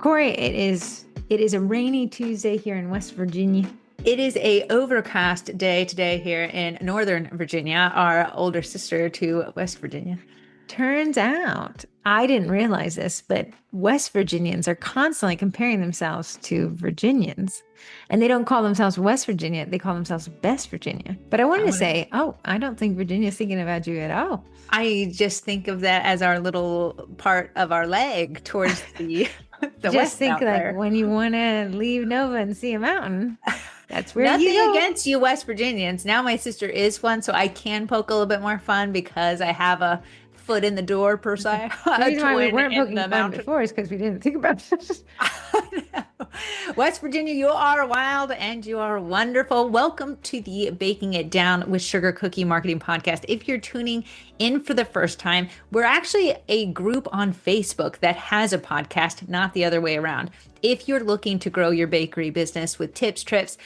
Corey, it is a rainy Tuesday here in West Virginia. It is a overcast day today here in Northern Virginia, our older sister to West Virginia. Turns out, I didn't realize this, but West Virginians are constantly comparing themselves to Virginians. And they don't call themselves West Virginia, they call themselves Best Virginia. But I wanted to say, I don't think Virginia's thinking about you at all. I just think of that as our little part of our leg towards the Just west think out like there. when you want to leave Nova and see a mountain, that's where Nothing you go. against you West Virginians. Now my sister is one, so I can poke a little bit more fun because I have a foot in the door per se. The A reason why we twin weren't in poking the fun mountain. before is because we didn't think about it. West Virginia, you are wild and you are wonderful. Welcome to the Baking It Down with Sugar Cookie Marketing Podcast. If you're tuning in for the first time, we're actually a group on Facebook that has a podcast, not the other way around. If you're looking to grow your bakery business with tips, trips,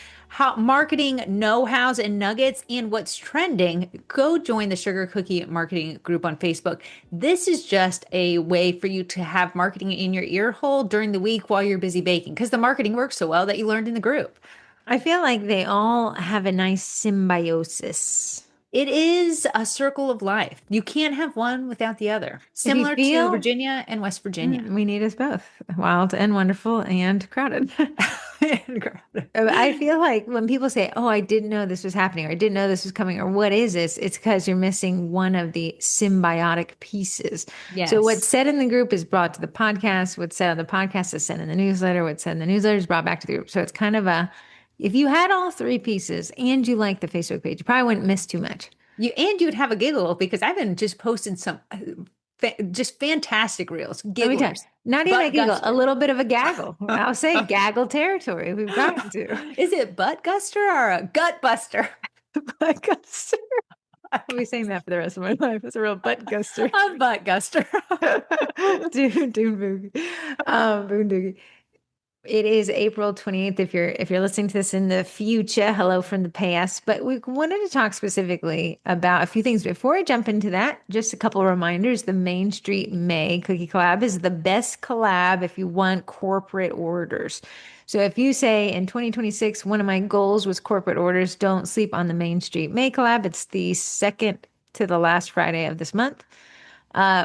marketing know-hows and nuggets and what's trending, go join the Sugar Cookie Marketing group on Facebook. This is just a way for you to have marketing in your ear hole during the week while you're busy baking because the marketing works so well that you learned in the group. I feel like they all have a nice symbiosis. It is a circle of life. You can't have one without the other. Similar to Virginia and West Virginia. We need us both, wild and wonderful and crowded. I feel like when people say, "Oh, I didn't know this was happening," or "I didn't know this was coming," or "What is this?" It's because you're missing one of the symbiotic pieces. Yes. So what's said in the group is brought to the podcast. What's said on the podcast is sent in the newsletter. What's said in the newsletter is brought back to the group. So it's kind of if you had all three pieces and you like the Facebook page, you probably wouldn't miss too much. You'd have a giggle because I've been just posting some just fantastic reels. Gigglers. Not even a giggle, a little bit of a gaggle. I'll say gaggle territory we've gotten to. Is it butt guster or a gut buster? Butt guster. I'll be saying that for the rest of my life. It's a real butt guster. A butt guster. Dune boogie. Boondoogie. It is April 28th. If you're listening to this in the future, hello from the past. But we wanted to talk specifically about a few things. Before I jump into that, just a couple of reminders. The Main Street May Cookie Collab is the best collab if you want corporate orders. So if you say in 2026, one of my goals was corporate orders, don't sleep on the Main Street May Collab. It's the second to the last Friday of this month.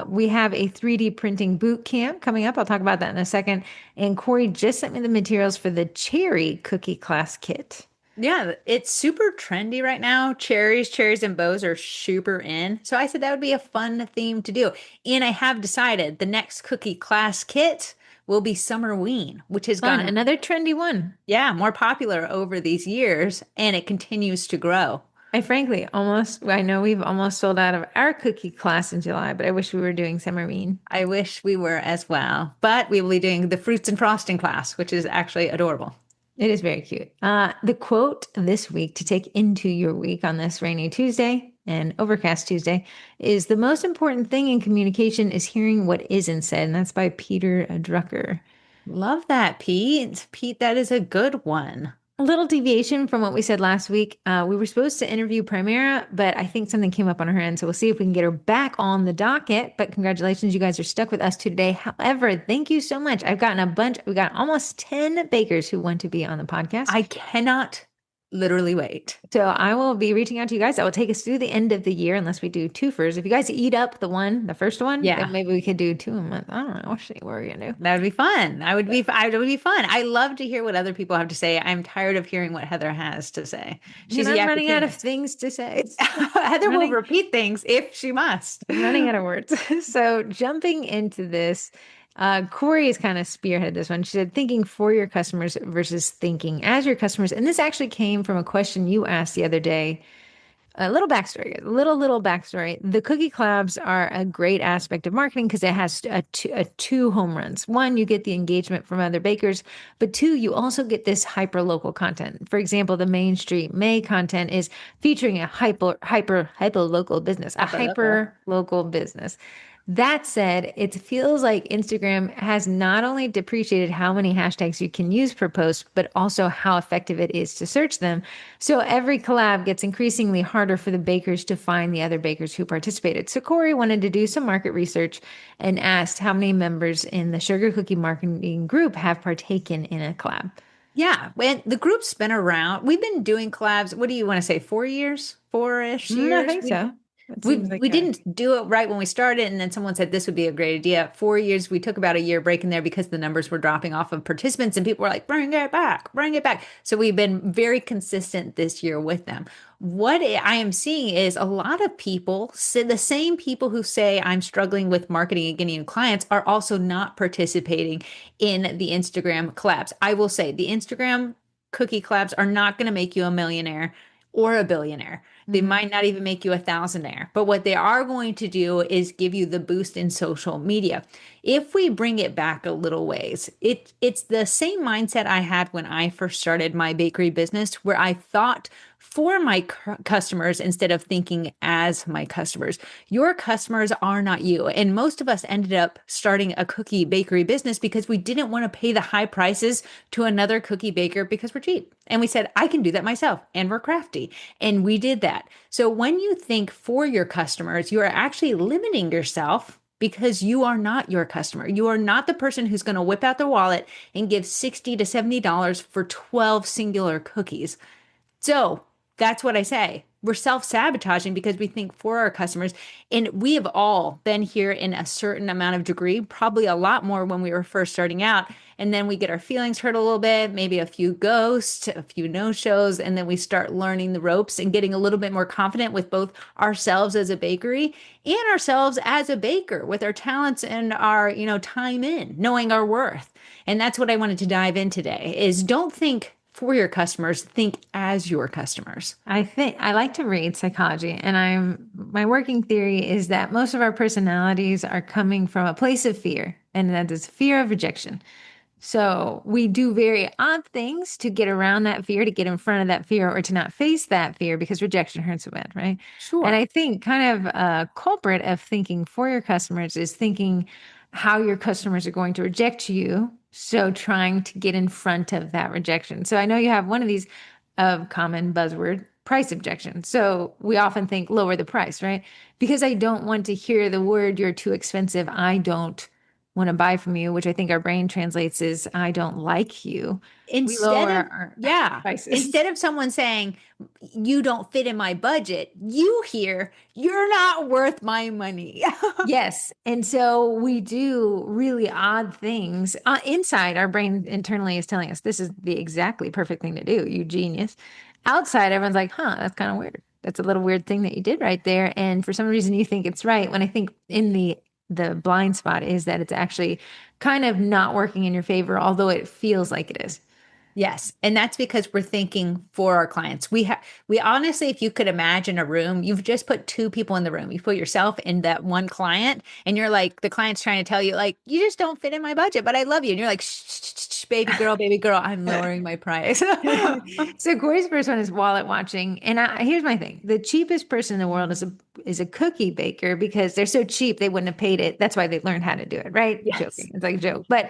We have a 3D printing boot camp coming up. I'll talk about that in a second. And Corey just sent me the materials for the cherry cookie class kit. Yeah, it's super trendy right now. Cherries, and bows are super in. So I said that would be a fun theme to do. And I have decided the next cookie class kit will be Summerween, which has gone another trendy one. Yeah, more popular over these years, and it continues to grow. I know we've almost sold out of our cookie class in July, but I wish we were doing Summerween. I wish we were as well, but we will be doing the fruits and frosting class, which is actually adorable. It is very cute. The quote this week to take into your week on this rainy Tuesday and overcast Tuesday is the most important thing in communication is hearing what isn't said. And that's by Peter Drucker. Love that, Pete. Pete, that is a good one. A little deviation from what we said last week. We were supposed to interview Primera, but I think something came up on her end. So we'll see if we can get her back on the docket. But congratulations, you guys are stuck with us today. However, thank you so much. We got almost 10 bakers who want to be on the podcast. I cannot literally wait. So I will be reaching out to you guys. That will take us through the end of the year unless we do twofers. If you guys eat up the first one, then maybe we could do 2 a month. I don't know. We'll see what we're gonna do. That would be fun. It would be fun. I love to hear what other people have to say. I'm tired of hearing what Heather has to say. She's running out of things to say. Heather will repeat things if she must. I'm running out of words. So jumping into this, Corey has kind of spearheaded this one. She said, thinking for your customers versus thinking as your customers. And this actually came from a question you asked the other day. A little backstory, little backstory. The cookie collabs are a great aspect of marketing because it has two home runs. One, you get the engagement from other bakers, but two, you also get this hyper local content. For example, the Main Street May content is featuring a hyper local business, That said, it feels like Instagram has not only depreciated how many hashtags you can use per post, but also how effective it is to search them. So every collab gets increasingly harder for the bakers to find the other bakers who participated. So Corey wanted to do some market research and asked how many members in the sugar cookie marketing group have partaken in a collab. Yeah, when the group's been around, we've been doing collabs. What do you want to say? 4 years, 4-ish I years. think We so. It we seems we like a didn't do it right when we started, and then someone said this would be a great idea. 4 years, we took about a year break in there because the numbers were dropping off of participants, and people were like, "Bring it back, bring it back." So we've been very consistent this year with them. What I am seeing is a lot of people, the same people who say I'm struggling with marketing and getting new clients, are also not participating in the Instagram collabs. I will say the Instagram cookie collabs are not going to make you a millionaire or a billionaire. They Mhm. might not even make you a thousandaire, but what they are going to do is give you the boost in social media. If we bring it back a little ways, it's the same mindset I had when I first started my bakery business, where I thought for my customers instead of thinking as my customers. Your customers are not you. And most of us ended up starting a cookie bakery business because we didn't want to pay the high prices to another cookie baker because we're cheap. And we said, I can do that myself. And we're crafty. And we did that. So when you think for your customers, you are actually limiting yourself because you are not your customer. You are not the person who's going to whip out their wallet and give $60 to $70 for 12 singular cookies. So that's what I say. We're self-sabotaging because we think for our customers, and we have all been here in a certain amount of degree, probably a lot more when we were first starting out. And then we get our feelings hurt a little bit, maybe a few ghosts, a few no-shows, and then we start learning the ropes and getting a little bit more confident with both ourselves as a bakery and ourselves as a baker with our talents and our, time in, knowing our worth. And that's what I wanted to dive in today is don't think for your customers, think as your customers. I think I like to read psychology, and my working theory is that most of our personalities are coming from a place of fear, and that is fear of rejection. So we do very odd things to get around that fear, to get in front of that fear, or to not face that fear because rejection hurts so bad, right? And Sure. I think kind of a culprit of thinking for your customers is thinking how your customers are going to reject you. So trying to get in front of that rejection. So I know you have one of these common buzzword price objection. So we often think lower the price, right? Because I don't want to hear the word you're too expensive. I don't want to buy from you, which I think our brain translates as I don't like you. We Instead lower of, our yeah, prices. instead of someone saying, you don't fit in my budget, you hear, you're not worth my money. Yes. And so we do really odd things. Inside, our brain internally is telling us this is the exactly perfect thing to do, you genius. Outside, everyone's like, huh, that's kind of weird. That's a little weird thing that you did right there. And for some reason you think it's right. When I think in the blind spot is that it's actually kind of not working in your favor, although it feels like it is. Yes, and that's because we're thinking for our clients. We honestly, if you could imagine a room, you've just put two people in the room. You put yourself and that one client, and you're like, the client's trying to tell you, like, you just don't fit in my budget, but I love you. And you're like, shh, shh, shh, shh, baby girl, I'm lowering my price. So Corey's first one is wallet watching, and here's my thing: the cheapest person in the world is a cookie baker because they're so cheap they wouldn't have paid it. That's why they learned how to do it, right? Yes. Joking, it's like a joke, but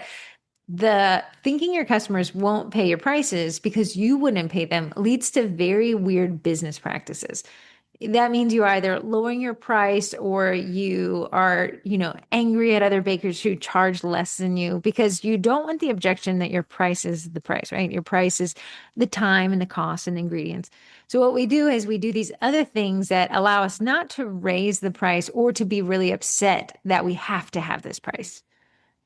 the thinking your customers won't pay your prices because you wouldn't pay them leads to very weird business practices. That means you're either lowering your price or you are, angry at other bakers who charge less than you because you don't want the objection that your price is the price, right? Your price is the time and the cost and the ingredients. So what we do is we do these other things that allow us not to raise the price or to be really upset that we have to have this price.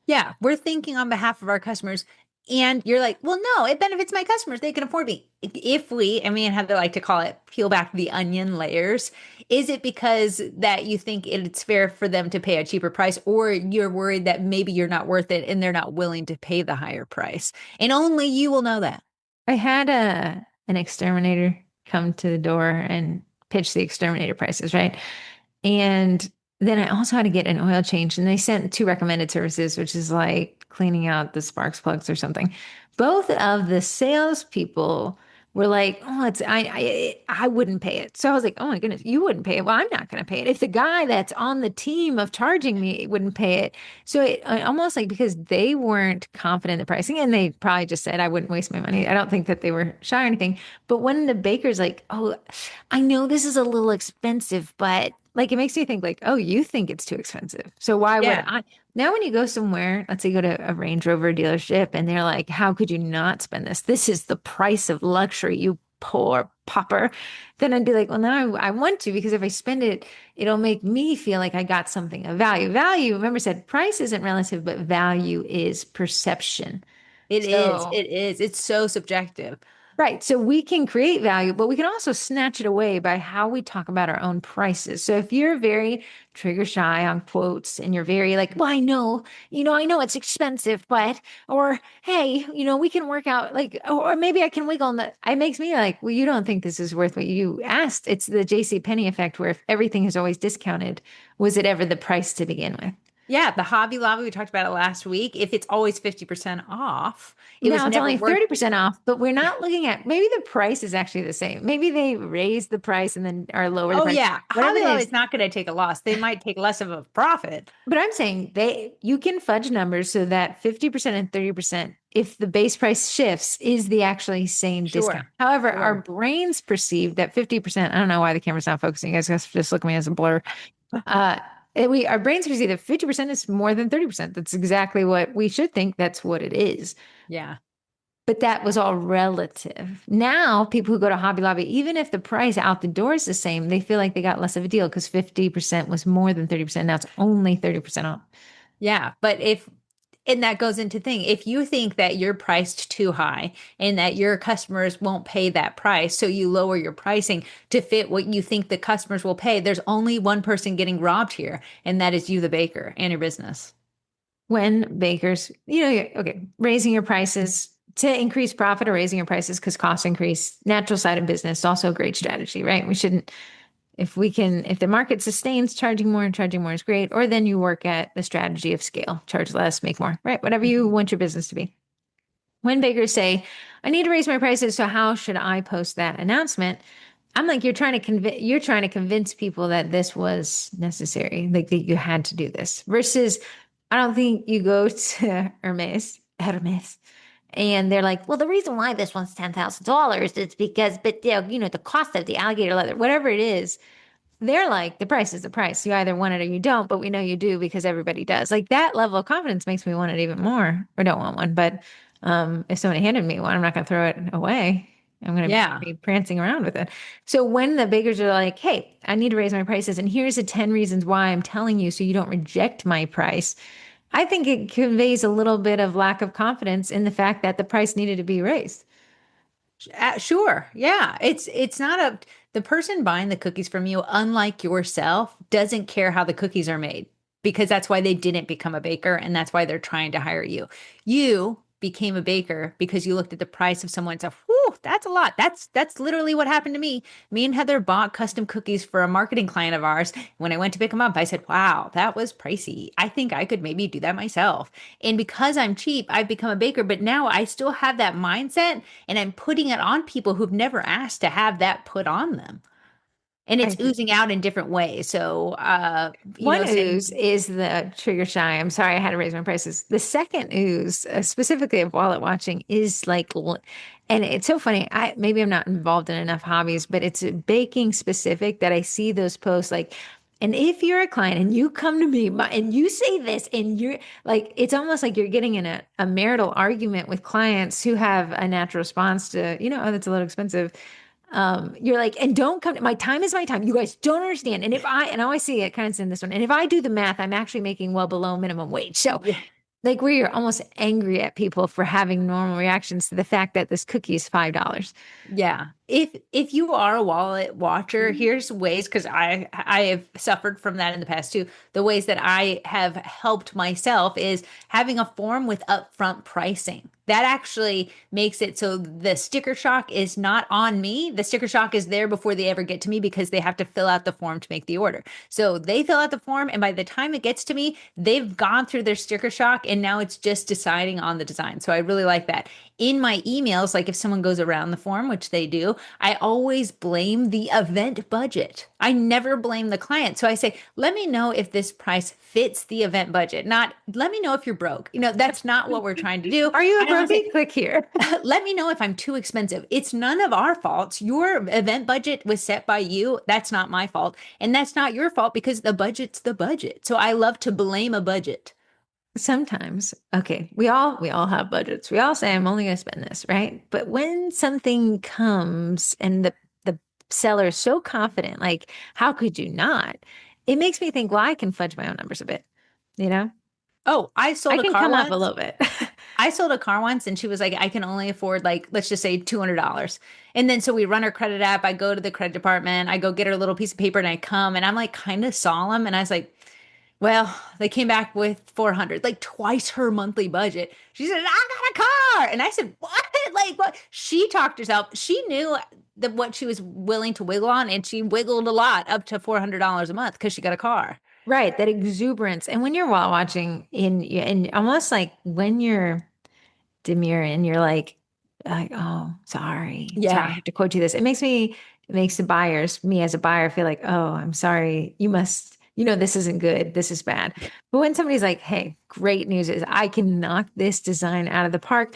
Yeah, we're thinking on behalf of our customers. And you're like, well, no, it benefits my customers. They can afford me. If we, and me and Heather like to call it, peel back the onion layers, is it because that you think it's fair for them to pay a cheaper price, or you're worried that maybe you're not worth it and they're not willing to pay the higher price? And only you will know that. I had an exterminator come to the door and pitch the exterminator prices, right? And then I also had to get an oil change, and they sent two recommended services, which is like cleaning out the sparks plugs or something. Both of the salespeople were like, oh, I wouldn't pay it. So I was like, oh my goodness, you wouldn't pay it. Well, I'm not going to pay it. If the guy that's on the team of charging me wouldn't pay it. So it almost like because they weren't confident in the pricing and they probably just said I wouldn't waste my money. I don't think that they were shy or anything. But when the baker's like, oh, I know this is a little expensive, but like it makes me think like, oh, you think it's too expensive. So why would Yeah, I? Now, when you go somewhere, let's say you go to a Range Rover dealership and they're like, how could you not spend this? This is the price of luxury, you poor pauper. Then I'd be like, well, now I want to because if I spend it, it'll make me feel like I got something of value. Value, remember, said price isn't relative, but value is perception. it is. So It is. It's so subjective. right. So we can create value, but we can also snatch it away by how we talk about our own prices. So if you're very trigger shy on quotes and you're very like, well, I know it's expensive, but, or hey, we can work out like, or maybe I can wiggle on the, it makes me like, well, you don't think this is worth what you asked. It's the JC Penney effect where if everything is always discounted, was it ever the price to begin with? Yeah, the Hobby Lobby, we talked about it last week. If it's always 50% off, it was Now it's never only worth. 30% off, but we're not looking at maybe the price is actually the same. Maybe they raise the price and then or lower the Oh price. yeah, Whatever Hobby it Lobby is. is not going to take a loss. They might take less of a profit. But I'm saying you can fudge numbers so that 50% and 30%, if the base price shifts, is the actually same discount. Sure, However, our sure. brains perceive that 50%, I don't know why the camera's not focusing. You guys just look at me as a blur. Uh our brains perceive that 50% is more than 30%. That's exactly what we should think. That's what it is. Yeah. But that was all relative. Now, people who go to Hobby Lobby, even if the price out the door is the same, they feel like they got less of a deal because 50% was more than 30%. Now it's only 30% off. Yeah, but and that goes into thing. If you think that you're priced too high and that your customers won't pay that price, so you lower your pricing to fit what you think the customers will pay, there's only one person getting robbed here, and that is you, the baker, and your business. When bakers, okay, raising your prices to increase profit or raising your prices because costs increase, natural side of business, also a great strategy, right? We shouldn't, if the market sustains, charging more is great. Or then you work at the strategy of scale, charge less, make more, right? Whatever you Mhm. want your business to be. When bakers say, I need to raise my prices, so how should I post that announcement? I'm like, you're trying to convince people that this was necessary, like that you had to do this. Versus, I don't think you go to Hermes, and they're like, well, the reason why this one's $10,000 is because, but the cost of the alligator leather, whatever it is, they're like, the price is the price. You either want it or you don't, but we know you do because everybody does. Like that level of confidence makes me want it even more, or don't want one. But if somebody handed me one, I'm not going to throw it away. I'm going to Yeah. be prancing around with it. So when the bakers are like, hey, I need to raise my prices, and here's the 10 reasons why I'm telling you so you don't reject my price, I think it conveys a little bit of lack of confidence in the fact that the price needed to be raised. Sure. Yeah. It's not a the person buying the cookies from you, unlike yourself, doesn't care how the cookies are made because that's why they didn't become a baker and that's why they're trying to hire you. You became a baker because you looked at the price of someone and said, "Whew, that's a lot." That's literally what happened to me. Me and Heather bought custom cookies for a marketing client of ours. When I went to pick them up, I said, "Wow, that was pricey. I think I could maybe do that myself." And because I'm cheap, I've become a baker, but now I still have that mindset and I'm putting it on people who've never asked to have that put on them. And I it's oozing out in different ways. So, One saying, ooze is the trigger shy. I'm sorry, I had to raise my prices. The second ooze, specifically of wallet watching, is like, and it's so funny. Maybe I'm not involved in enough hobbies, but it's baking specific that I see those posts like. And if you're a client and you come to me and you say this, and you're like, it's almost like you're getting in a marital argument with clients who have a natural response to, oh, that's a little expensive. You're like, and don't come, my time is my time. You guys don't understand. And I always see it kind of in this one. And if I do the math, I'm actually making well below minimum wage. So yeah, like where you're almost angry at people for having normal reactions to the fact that this cookie is $5. yeah. If you are a wallet watcher, here's ways because I have suffered from that in the past too. The ways that I have helped myself is having a form with upfront pricing. That actually makes it so the sticker shock is not on me. The sticker shock is there before they ever get to me because they have to fill out the form to make the order. So they fill out the form, and by the time it gets to me, they've gone through their sticker shock, and now it's just deciding on the design. So I really like that. In my emails, like if someone goes around the form, which they do, I always blame the event budget. I never blame the client. So I say, let me know if this price fits the event budget, not let me know if you're broke. That's not what we're trying to do. Are you a I don't brokey? say, Click here. let me know if I'm too expensive. It's none of our faults. Your event budget was set by you. That's not my fault. And that's not your fault because the budget's the budget. So I love to blame a budget. Sometimes, okay, we all have budgets. We all say I'm only going to spend this, right? But when something comes and the seller is so confident, like how could you not? It makes me think, well, I can fudge my own numbers a bit, you know? Oh, I I sold a can car come up a once. little bit. I sold a car once and she was like, I can only afford like, let's just say $200. And then so we run her credit app. I go to the credit department. I go get her a little piece of paper and I come and I'm like kind of solemn. And I was like, well, they came back with 400, like twice her monthly budget. She said, I got a car. And I said, what? Like what? She talked herself. She knew that what she was willing to wiggle on and she wiggled a lot up to $400 a month because she got a car. Right, that exuberance. And when you're while watching in almost like when you're demure and you're like, oh, sorry, I Yeah. have to quote you this. It makes the buyers, me as a buyer, feel like, oh, I'm sorry, this isn't good, this is bad. But when somebody's like, hey, great news is I can knock this design out of the park.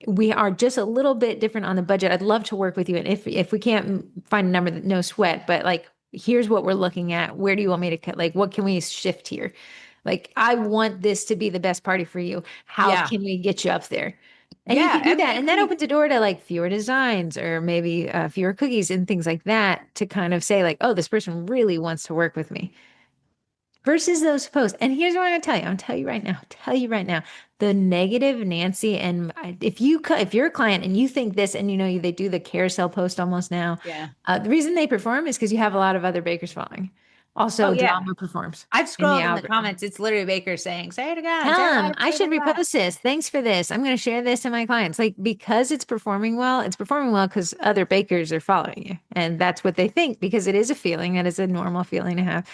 We are just a little bit different on the budget. I'd love to work with you, and if we can't find a number, that no sweat. But like, here's what we're looking at. Where do you want me to cut? Like, what can we shift here? Like, I want this to be the best party for you. How Yeah. can we get you up there? And you Yeah. can do I mean, that. it And could that be, opens a door to like fewer designs or maybe fewer cookies and things like that to kind of say, like, oh, this person really wants to work with me versus those posts. And here's what I'm going to tell you. I'm going to tell you right now, the negative Nancy. And if you're a client and you think this and they do the carousel post almost now, yeah. the reason they perform is because you have a lot of other bakers following. Oh, Also, yeah. drama performs I've in the scrolled in the algorithm. comments. It's literally Baker saying, say it again, say Tell it them right, I say it should right. repost this. Thanks for this. I'm going to share this to my clients. Like, because it's performing well because other bakers are following you. And that's what they think because it is a feeling that is a normal feeling to have.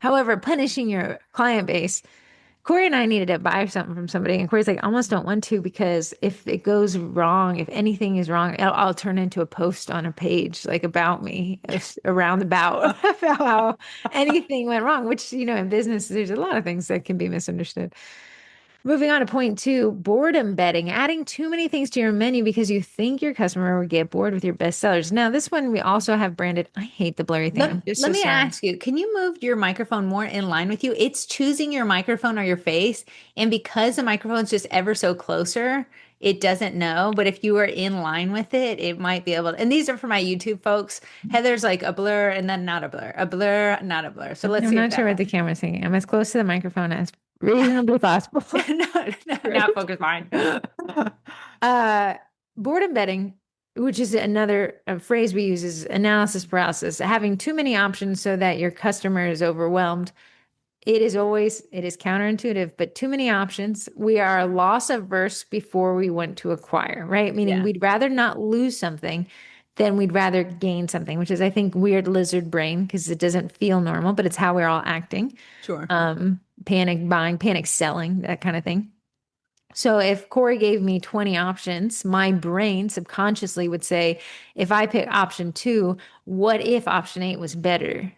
However, punishing your client base, Corey and I needed to buy something from somebody. And Corey's like, I almost don't want to because if it goes wrong, if anything is wrong, I'll turn into a post on a page like about me, around about about how anything went wrong, which, in business, there's a lot of things that can be misunderstood. Moving on to point two, boredom betting, adding too many things to your menu because you think your customer will get bored with your best sellers. Now, this one we also have branded. I hate the blurry thing. Let, I'm just let so me sorry. ask you, can you move your microphone more in line with you? It's choosing your microphone or your face. And because the microphone's just ever so closer, it doesn't know. But if you were in line with it, it might be able to. And these are for my YouTube folks. Heather's like a blur and then not a blur, not a blur. So let's I'm see if not sure that what the helps. camera's thinking. I'm as close to the microphone as reasonably possible. No, no, now Great. focus fine. Uh, boredom betting, which is another phrase we use, is analysis paralysis, having too many options so that your customer is overwhelmed. It is counterintuitive, but too many options. We are loss averse before we want to acquire, right? Meaning Yeah, we'd rather not lose something than we'd rather gain something, which is, I think, weird lizard brain because it doesn't feel normal, but it's how we're all acting. sure. Panic buying, panic selling, that kind of thing. So if Corey gave me 20 options, my brain subconsciously would say, if I pick option two, what if option eight was better?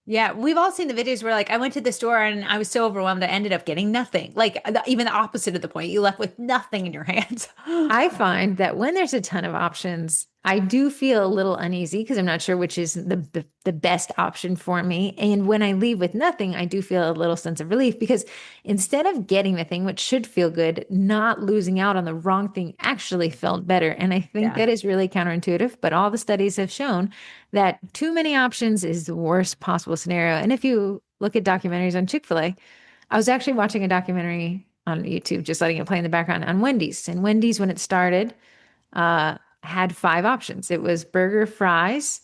Yeah, we've all seen the videos where like I went to the store and I was so overwhelmed I ended up getting nothing. Like even the opposite of the point. You left with nothing in your hands. I find that when there's a ton of options, I do feel a little uneasy because I'm not sure which is the best option for me. And when I leave with nothing, I do feel a little sense of relief because instead of getting the thing, which should feel good, not losing out on the wrong thing actually felt better. And I think Yeah. that is really counterintuitive, but all the studies have shown that too many options is the worst possible scenario. And if you look at documentaries on Chick-fil-A, I was actually watching a documentary on YouTube, just letting it play in the background on Wendy's. And Wendy's, when it started, had five options. It was burger, fries,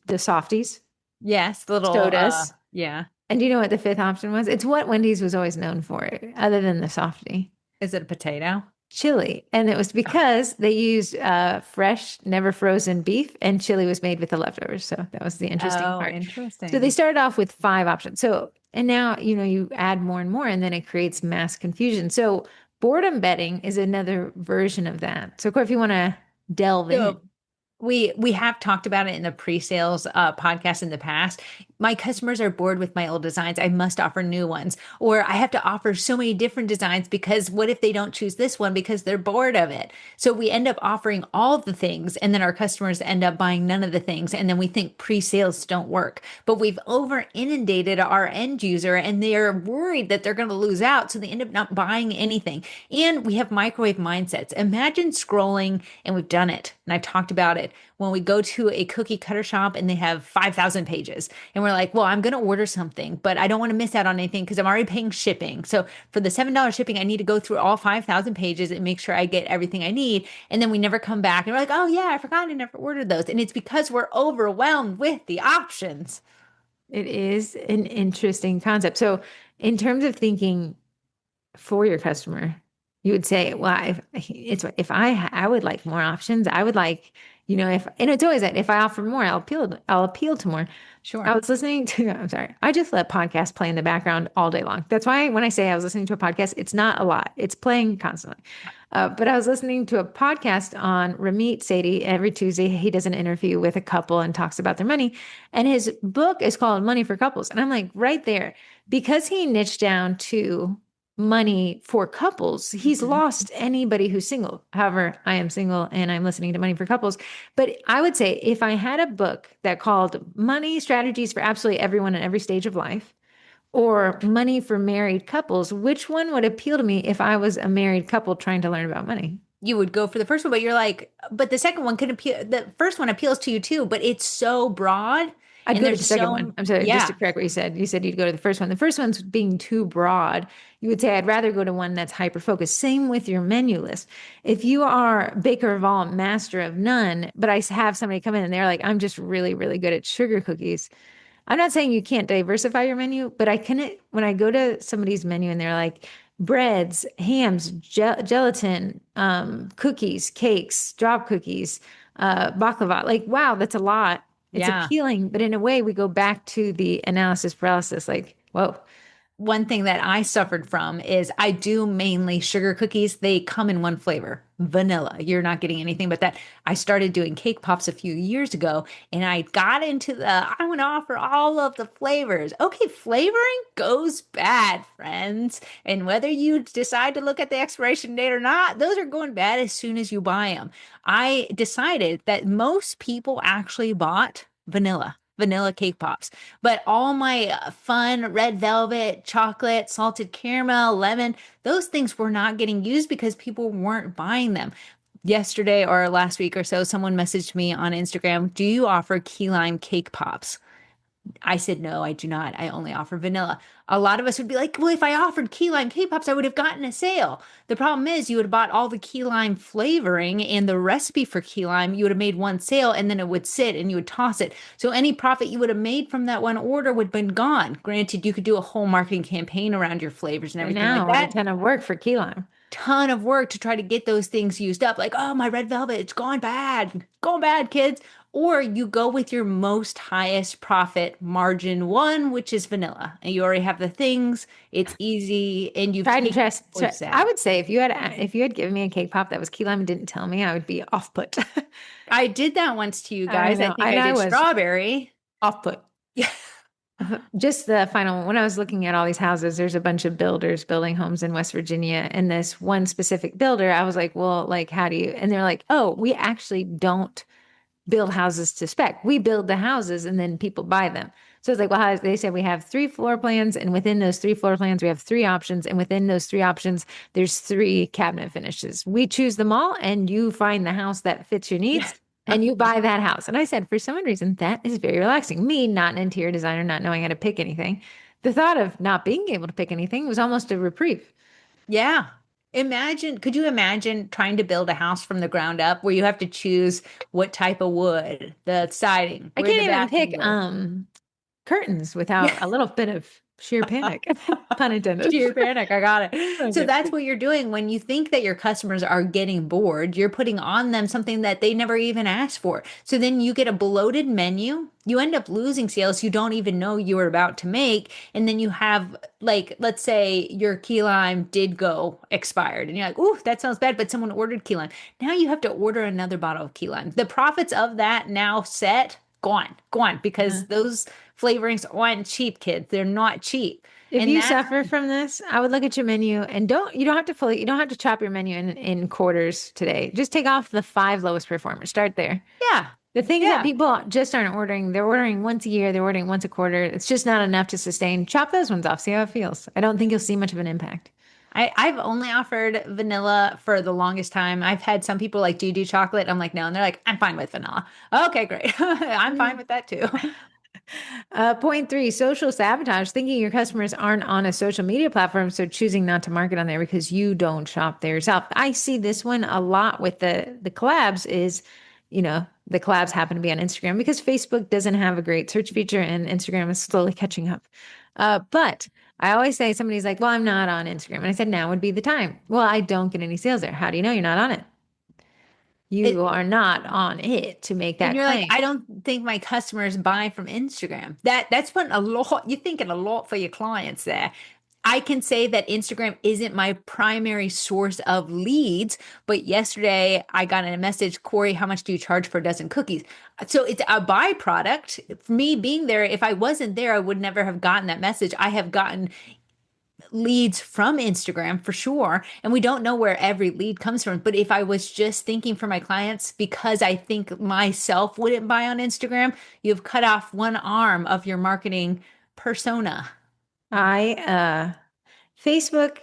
the softies, Yes, little sodas. yeah. And do you know what the fifth option was? It's what Wendy's was always known for, other than the softie. Is it a potato? chili. And it was Oh, because they used fresh, never frozen beef, and chili was made with the leftovers. So that was the interesting oh, part. So they interesting. started off with five options. So, and now, you add more and more, and then it creates mass confusion. So boredom betting is another version of that. So, Corey, if you want to delve in, So we have talked about it in the pre-sales podcast in the past. My customers are bored with my old designs. I must offer new ones, or I have to offer so many different designs because what if they don't choose this one because they're bored of it? So we end up offering all of the things, and then our customers end up buying none of the things, and then we think pre-sales don't work. But we've over inundated our end user, and they're worried that they're going to lose out, so they end up not buying anything. And we have microwave mindsets. Imagine scrolling, and we've done it, and I've talked about it when we go to a cookie cutter shop and they have 5,000 pages. And we're like, well, I'm going to order something, but I don't want to miss out on anything because I'm already paying shipping. So for the $7 shipping, I need to go through all 5,000 pages and make sure I get everything I need. And then we never come back and we're like, oh, yeah, I forgot I never ordered those. And it's because we're overwhelmed with the options. it is an interesting concept. So, in terms of thinking for your customer, you would say, well, if I would like more options, I would like, if and it's always that if I offer more, I'll appeal to more. I Sure. was listening to, I'm sorry, I just let podcasts play in the background all day long. That's why when I say I was listening to a podcast, it's not a lot. It's playing constantly. But I was listening to a podcast on Ramit Sethi every Tuesday. He does an interview with a couple and talks about their money. And his book is called Money for Couples. And I'm like, right there, because he niched down to money for couples, he's Mhm. lost anybody who's single. However, I am single and I'm listening to Money for Couples. But I would say if I had a book that called Money Strategies for Absolutely Everyone in Every Stage of Life, or Money for Married Couples, which one would appeal to me if I was a married couple trying to learn about money? You would go for the first one, but you're like, but the second one could appeal. The first one appeals to you too, but it's so broad I'd and go to the there's second one. so, I'm sorry, just to yeah. correct what you said. You said you'd go to the first one. The first one's being too broad. You would say, I'd rather go to one that's hyper focused. Same with your menu list. If you are Baker of all, master of none, but I have somebody come in and they're like, I'm just really, really good at sugar cookies. I'm not saying you can't diversify your menu, but I can, when I go to somebody's menu and they're like, breads, hams, gelatin, cookies, cakes, drop cookies, baklava. Like, wow, that's a lot. It's Yeah. appealing, but in a way, we go back to the analysis paralysis. Like, whoa, One thing that I suffered from is I do mainly sugar cookies. They come in one flavor, vanilla. You're not getting anything but that. I started doing cake pops a few years ago and I got into I want to offer all of the flavors. Okay, flavoring goes bad, friends. And whether you decide to look at the expiration date or not, those are going bad as soon as you buy them. I decided that most people actually bought vanilla cake pops. But all my fun red velvet, chocolate, salted caramel, lemon, those things were not getting used because people weren't buying them. Yesterday or last week or so, someone messaged me on Instagram, do you offer key lime cake pops? I said, no, I do not. I only offer vanilla. A lot of us would be like, well, if I offered key lime K-pops, I would have gotten a sale. The problem is you would have bought all the key lime flavoring and the recipe for key lime. You would have made one sale and then it would sit and you would toss it. So any profit you would have made from that one order would have been gone. Granted, you could do a whole marketing campaign around your flavors and I everything like know, and a that. ton of work for key lime. Ton of work to try to get those things used up. Like, oh, my red velvet, it's gone bad. Gone bad, kids. Or you go with your most highest profit margin one, which is vanilla. And you already have the things, it's easy, and you've Tried and taken trust. the choice I out. would say if you had given me a cake pop that was key lime and didn't tell me, I would be off put. I did that once to you I guys. I know, think and I I did was strawberry. off put. Yeah. Just the final one. When I was looking at all these houses, there's a bunch of builders building homes in West Virginia. And this one specific builder, I was like, well, like, how do you? And they're like, oh, we actually don't build houses to spec. We build the houses and then people buy them. So it's like, well, they said we have three floor plans, and within those three floor plans, we have three options. And within those three options, there's three cabinet finishes. We choose them all, and you find the house that fits your Yeah. needs. And you buy that house. And I said, for some reason, that is very relaxing. Me, not an interior designer, not knowing how to pick anything. The thought of not being able to pick anything was almost a reprieve. Yeah. Could you imagine trying to build a house from the ground up where you have to choose what type of wood, the siding, I where the can't even bathroom pick goes? curtains without a little bit of. Sheer panic. Pun intended. Sheer panic. I got it. So Okay. that's what you're doing when you think that your customers are getting bored. You're putting on them something that they never even asked for. So then you get a bloated menu. You end up losing sales you don't even know you were about to make. And then you have, like, let's say your key lime did go expired. And you're like, ooh, that sounds bad. But someone ordered key lime. Now you have to order another bottle of key lime. The profits of that now set, gone, because Yeah. those flavorings aren't cheap, kids. They're not cheap. If And you that's suffer from this, I would look at your menu and you don't have to you don't have to chop your menu in quarters today. Just take off the five lowest performers. Start there. yeah. The things that Yeah. people just aren't ordering, they're ordering once a year, they're ordering once a quarter. It's just not enough to sustain. Chop those ones off, see how it feels. I don't think you'll see much of an impact. I've only offered vanilla for the longest time. I've had some people like, do you do chocolate? I'm like, no. And they're like, I'm fine with vanilla. Okay, great. I'm fine with that too. Point three, social sabotage, thinking your customers aren't on a social media platform, so choosing not to market on there because you don't shop there yourself. I see this one a lot with the collabs is, the collabs happen to be on Instagram because Facebook doesn't have a great search feature and Instagram is slowly catching up. But I always say somebody's like, well, I'm not on Instagram. And I said, now would be the time. Well, I don't get any sales there. How do you know you're not on it? You It, are not on it to make and that you're like, claim. I don't think my customers buy from Instagram. That's putting a lot, you're thinking a lot for your clients there. I can say that Instagram isn't my primary source of leads, but yesterday I got a message, Corey, how much do you charge for a dozen cookies? So it's a byproduct. For me being there, if I wasn't there, I would never have gotten that message. I have gotten leads from Instagram for sure. And we don't know where every lead comes from. But if I was just thinking for my clients, because I think myself wouldn't buy on Instagram, you've cut off one arm of your marketing persona. I Facebook,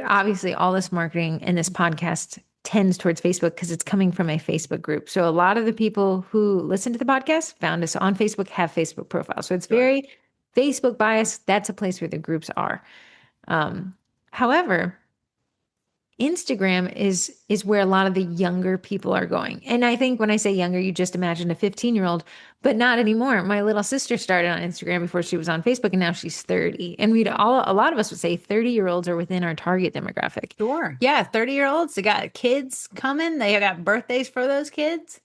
obviously, all this marketing and this podcast tends towards Facebook because it's coming from a Facebook group. So a lot of the people who listen to the podcast found us on Facebook have Facebook profiles. So it's Sure. very Facebook bias. That's a place where the groups are. However, Instagram is where a lot of the younger people are going. And I think when I say younger, you just imagine a 15-year-old, but not anymore. My little sister started on Instagram before she was on Facebook and now she's 30. And a lot of us would say 30-year-olds are within our target demographic. Sure. Yeah, 30-year-olds, they got kids coming. They got birthdays for those kids.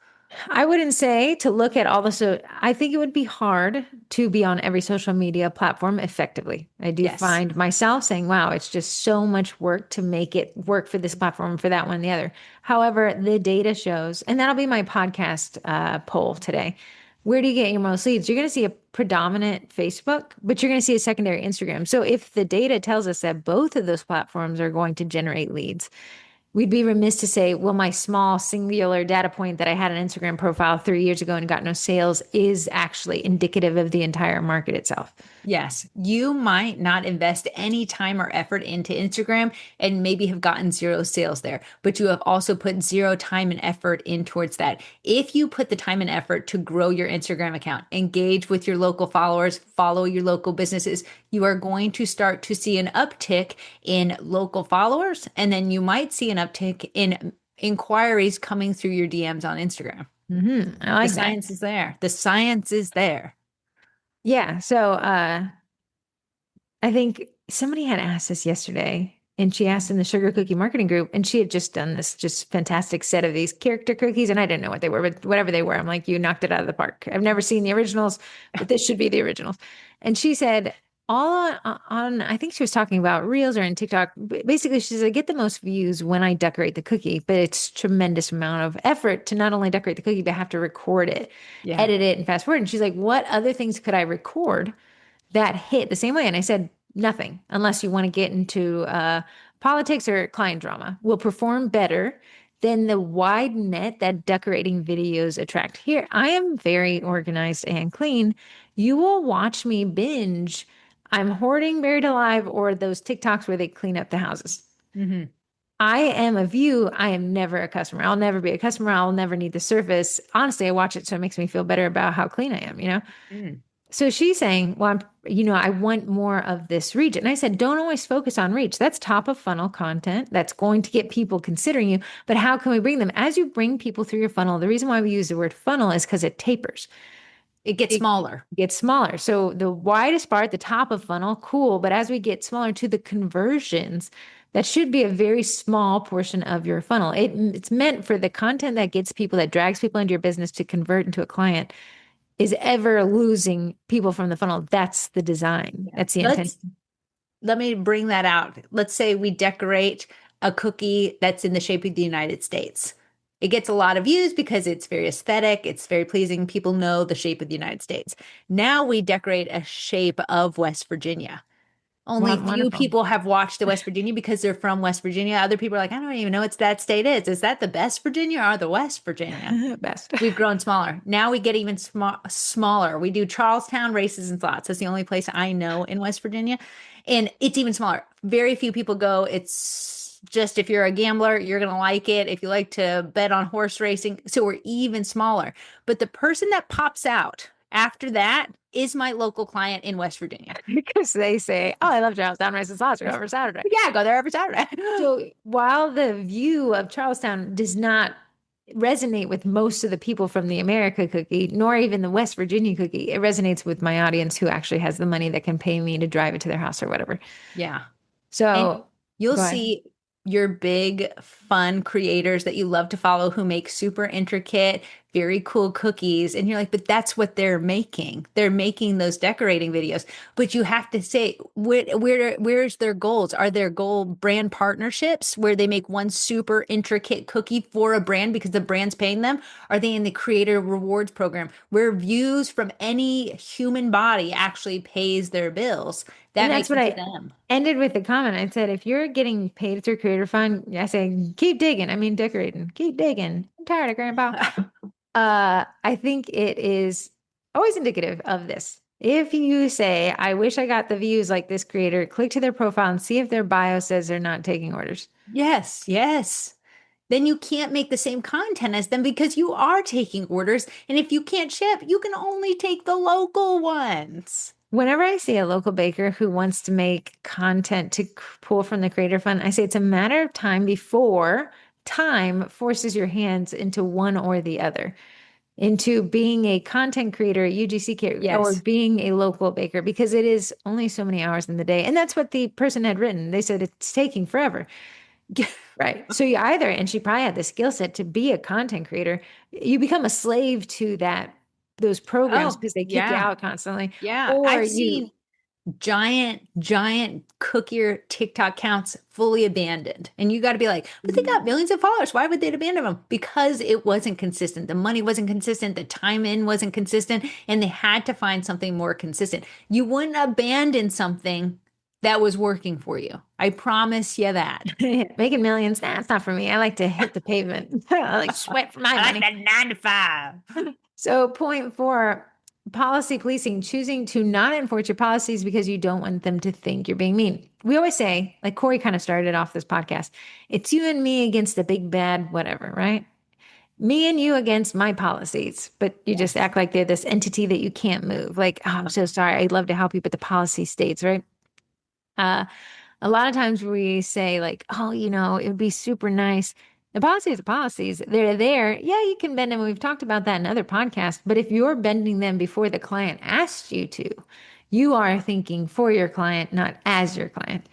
I wouldn't say to look at all the so I think it would be hard to be on every social media platform effectively. I do Yes. find myself saying, wow, it's just so much work to make it work for this platform, for that one, the other. However, the data shows, and that'll be my podcast poll today. Where do you get your most leads? You're going to see a predominant Facebook, but you're going to see a secondary Instagram. So if the data tells us that both of those platforms are going to generate leads, we'd be remiss to say, well, my small singular data point that I had an Instagram profile 3 years ago and got no sales is actually indicative of the entire market itself. Yes, you might not invest any time or effort into Instagram and maybe have gotten zero sales there, but you have also put zero time and effort in towards that. If you put the time and effort to grow your Instagram account, engage with your local followers, follow your local businesses, you are going to start to see an uptick in local followers, and then you might see an uptick in inquiries coming through your DMs on Instagram. I The like that. science is there. The science is there. Yeah. So I think somebody had asked this yesterday, and she asked in the sugar cookie marketing group, and she had just done this just fantastic set of these character cookies, and I didn't know what they were, but whatever they were, I'm like, you knocked it out of the park. I've never seen the originals, but this should be the originals. And she said, all on I think she was talking about Reels or in TikTok. Basically, she said, I get the most views when I decorate the cookie, but it's tremendous amount of effort to not only decorate the cookie, but have to record it, Yeah. edit it, and fast forward. And she's like, what other things could I record that hit the same way? And I said, nothing, unless you want to get into politics or client drama, will perform better than the wide net that decorating videos attract. Here, I am very organized and clean. You will watch me binge. I'm hoarding Buried Alive or those TikToks where they clean up the houses. Hmm. I am a view. I am never a customer. I'll never be a customer. I'll never need the service. Honestly, I watch it so it makes me feel better about how clean I am. So she's saying, well, I want more of this reach. And I said, don't always focus on reach. That's top of funnel content. That's going to get people considering you. But how can we bring them? As you bring people through your funnel, the reason why we use the word funnel is because it tapers. It gets it smaller. gets smaller. So the widest bar at the top of funnel, cool. But as we get smaller to the conversions, that should be a very small portion of your funnel. It's meant for the content that gets people, that drags people into your business to convert into a client, is ever losing people from the funnel. That's the design. Yeah. That's the Let's intention. let me bring that out. Let's say we decorate a cookie that's in the shape of the United States. It gets a lot of views because it's very aesthetic, it's very pleasing. People know the shape of the United States. Now we decorate a shape of West Virginia. Only few Wonderful. people have watched the West Virginia because they're from West Virginia. Other people are like, I don't even know what that state is. Is that the best Virginia or the West Virginia? Best. We've grown smaller. Now we get even smaller. We do Charlestown races and slots. That's the only place I know in West Virginia. And it's even smaller. Very few people go. It's just if you're a gambler, you're going to like it. If you like to bet on horse racing. So we're even smaller. But the person that pops out after that is my local client in West Virginia. Because they say, oh, I love Charlestown Rice and Sausage over Saturday. Yeah, I go there every Saturday. So while the view of Charlestown does not resonate with most of the people from the America cookie, nor even the West Virginia cookie, it resonates with my audience who actually has the money that can pay me to drive it to their house or whatever. Yeah. And So you'll go ahead. see your big, fun creators that you love to follow who make super intricate, very cool cookies. And you're like, but that's what they're making. They're making those decorating videos. But you have to say, where's their goals? Are their goal brand partnerships where they make one super intricate cookie for a brand because the brand's paying them? Are they in the creator rewards program where views from any human body actually pays their bills? And That that's makes what sense to I them. ended with the comment. I said, if you're getting paid through Creator Fund, I say, keep digging. I mean, decorating, keep digging. I'm tired of Grandpa. I think it is always indicative of this. If you say, I wish I got the views like this creator, click to their profile and see if their bio says they're not taking orders. Yes, yes. Then you can't make the same content as them because you are taking orders. And if you can't ship, you can only take the local ones. Whenever I see a local baker who wants to make content to pull from the Creator Fund, I say it's a matter of time before time forces your hands into one or the other, into being a content creator at UGC or Yes. being a local baker, because it is only so many hours in the day. And that's what the person had written. They said it's taking forever. Right. So you either, and she probably had the skill set to be a content creator, you become a slave to those programs Oh, because they kick you yeah. out constantly, Yeah. or I've you, seen giant cookier TikTok accounts fully abandoned. And you got to be like, but they got millions of followers. Why would they abandon them? Because it wasn't consistent. The money wasn't consistent. The time in wasn't consistent. And they had to find something more consistent. You wouldn't abandon something that was working for you. I promise you that. making millions. Nah, it's not for me. I like to hit the pavement. I like sweat for my I like money. that 9 to 5. So, point four, policy policing, choosing to not enforce your policies because you don't want them to think you're being mean. We always say, like Corey kind of started off this podcast, it's you and me against the big bad, whatever, right? Me and you against my policies, but you just Yes. act like they're this entity that you can't move. Like, oh, I'm so sorry. I'd love to help you, but the policy states, right? Uh, a lot of times we say like, oh, it would be super nice. The policies are policies. They're there. Yeah, you can bend them. We've talked about that in other podcasts. But if you're bending them before the client asked you to, you are thinking for your client, not as your client.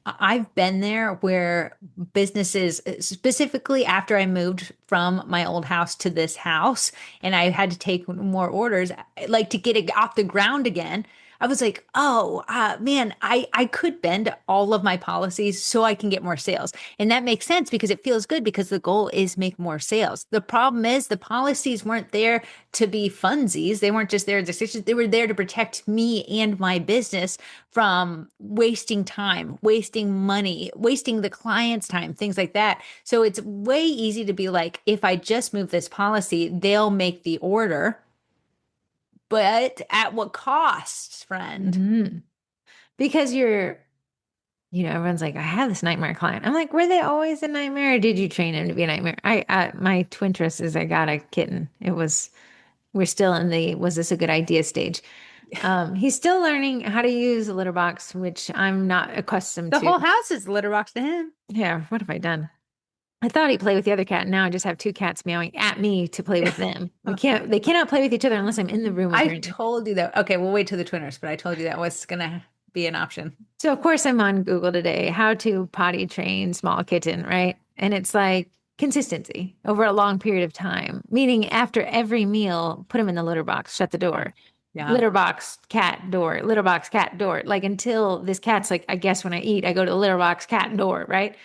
I've been there where businesses, specifically after I moved from my old house to this house, and I had to take more orders, like to get it off the ground again. I was like, oh, man, I could bend all of my policies so I can get more sales. And that makes sense because it feels good because the goal is make more sales. The problem is the policies weren't there to be funsies. They weren't just there as decisions. They were there to protect me and my business from wasting time, wasting money, wasting the client's time, things like that. So it's way easy to be like, if I just move this policy, they'll make the order. But at what cost, friend? Hmm. Because everyone's like, I have this nightmare client. I'm like, were they always a nightmare or did you train him to be a nightmare? My twin twist is I got a kitten. We're still in the, was this a good idea stage? He's still learning how to use a litter box, which I'm not accustomed The to. whole house is litter box to him. Yeah, what have I done? I thought he'd play with the other cat. Now I just have two cats meowing at me to play with them. They cannot play with each other unless I'm in the room I apparently. told you that. Okay, we'll wait till the twinners, but I told you that was gonna be an option. So of course I'm on Google today, how to potty train small kitten, right? And it's like consistency over a long period of time, meaning after every meal, put him in the litter box, shut the Yeah. door. Yeah. Litter box, cat, door, litter box, cat, door. Like until this cat's like, I guess when I eat, I go to the litter box, cat, door, right?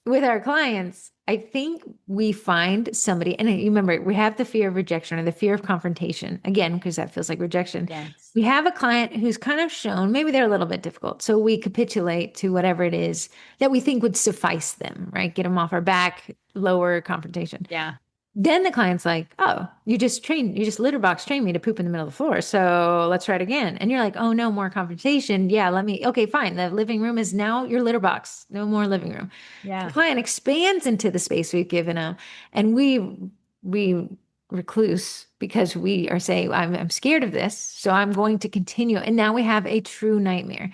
With our clients, I think we find somebody, and you remember, we have the fear of rejection or the fear of confrontation again, because that feels like rejection. Yes. We have a client who's kind of shown maybe they're a little bit difficult. So we capitulate to whatever it is that we think would suffice them, right? Get them off our back, lower confrontation. Yeah. Then the client's like, oh, you just litter box trained me to poop in the middle of the floor. So let's try it again. And you're like, oh no, more confrontation. Yeah, okay, fine. The living room is now your litter box. No more living room. The Yeah. client expands into the space we've given them. And we recluse because we are saying, I'm scared of this. So I'm going to continue. And now we have a true nightmare.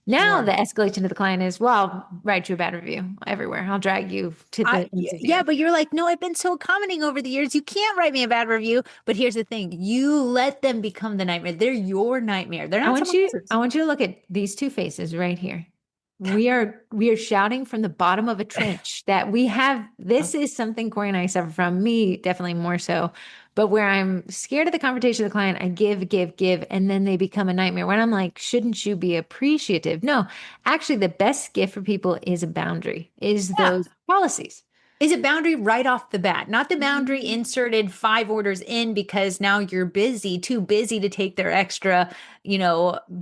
Now the Sure. escalation to the client is, well, I'll write you a bad review everywhere. I'll drag you to the ends of the Yeah, earth. but you're like, no, I've been so accommodating over the years. You can't write me a bad review. But here's the thing, you let them become the nightmare. They're your nightmare. They're not someone I else's. want you to look at these two faces right here. We are shouting from the bottom of a trench that we have. This is something Corey and I suffer from, me definitely more so, but where I'm scared of the confrontation of the client, I give, give, give, and then they become a nightmare. When I'm like, shouldn't you be appreciative? No, actually, the best gift for people is a boundary, is Yeah. those policies. Is a boundary right off the bat, not the boundary Mhm. inserted 5 orders in because now you're busy, too busy to take their extra,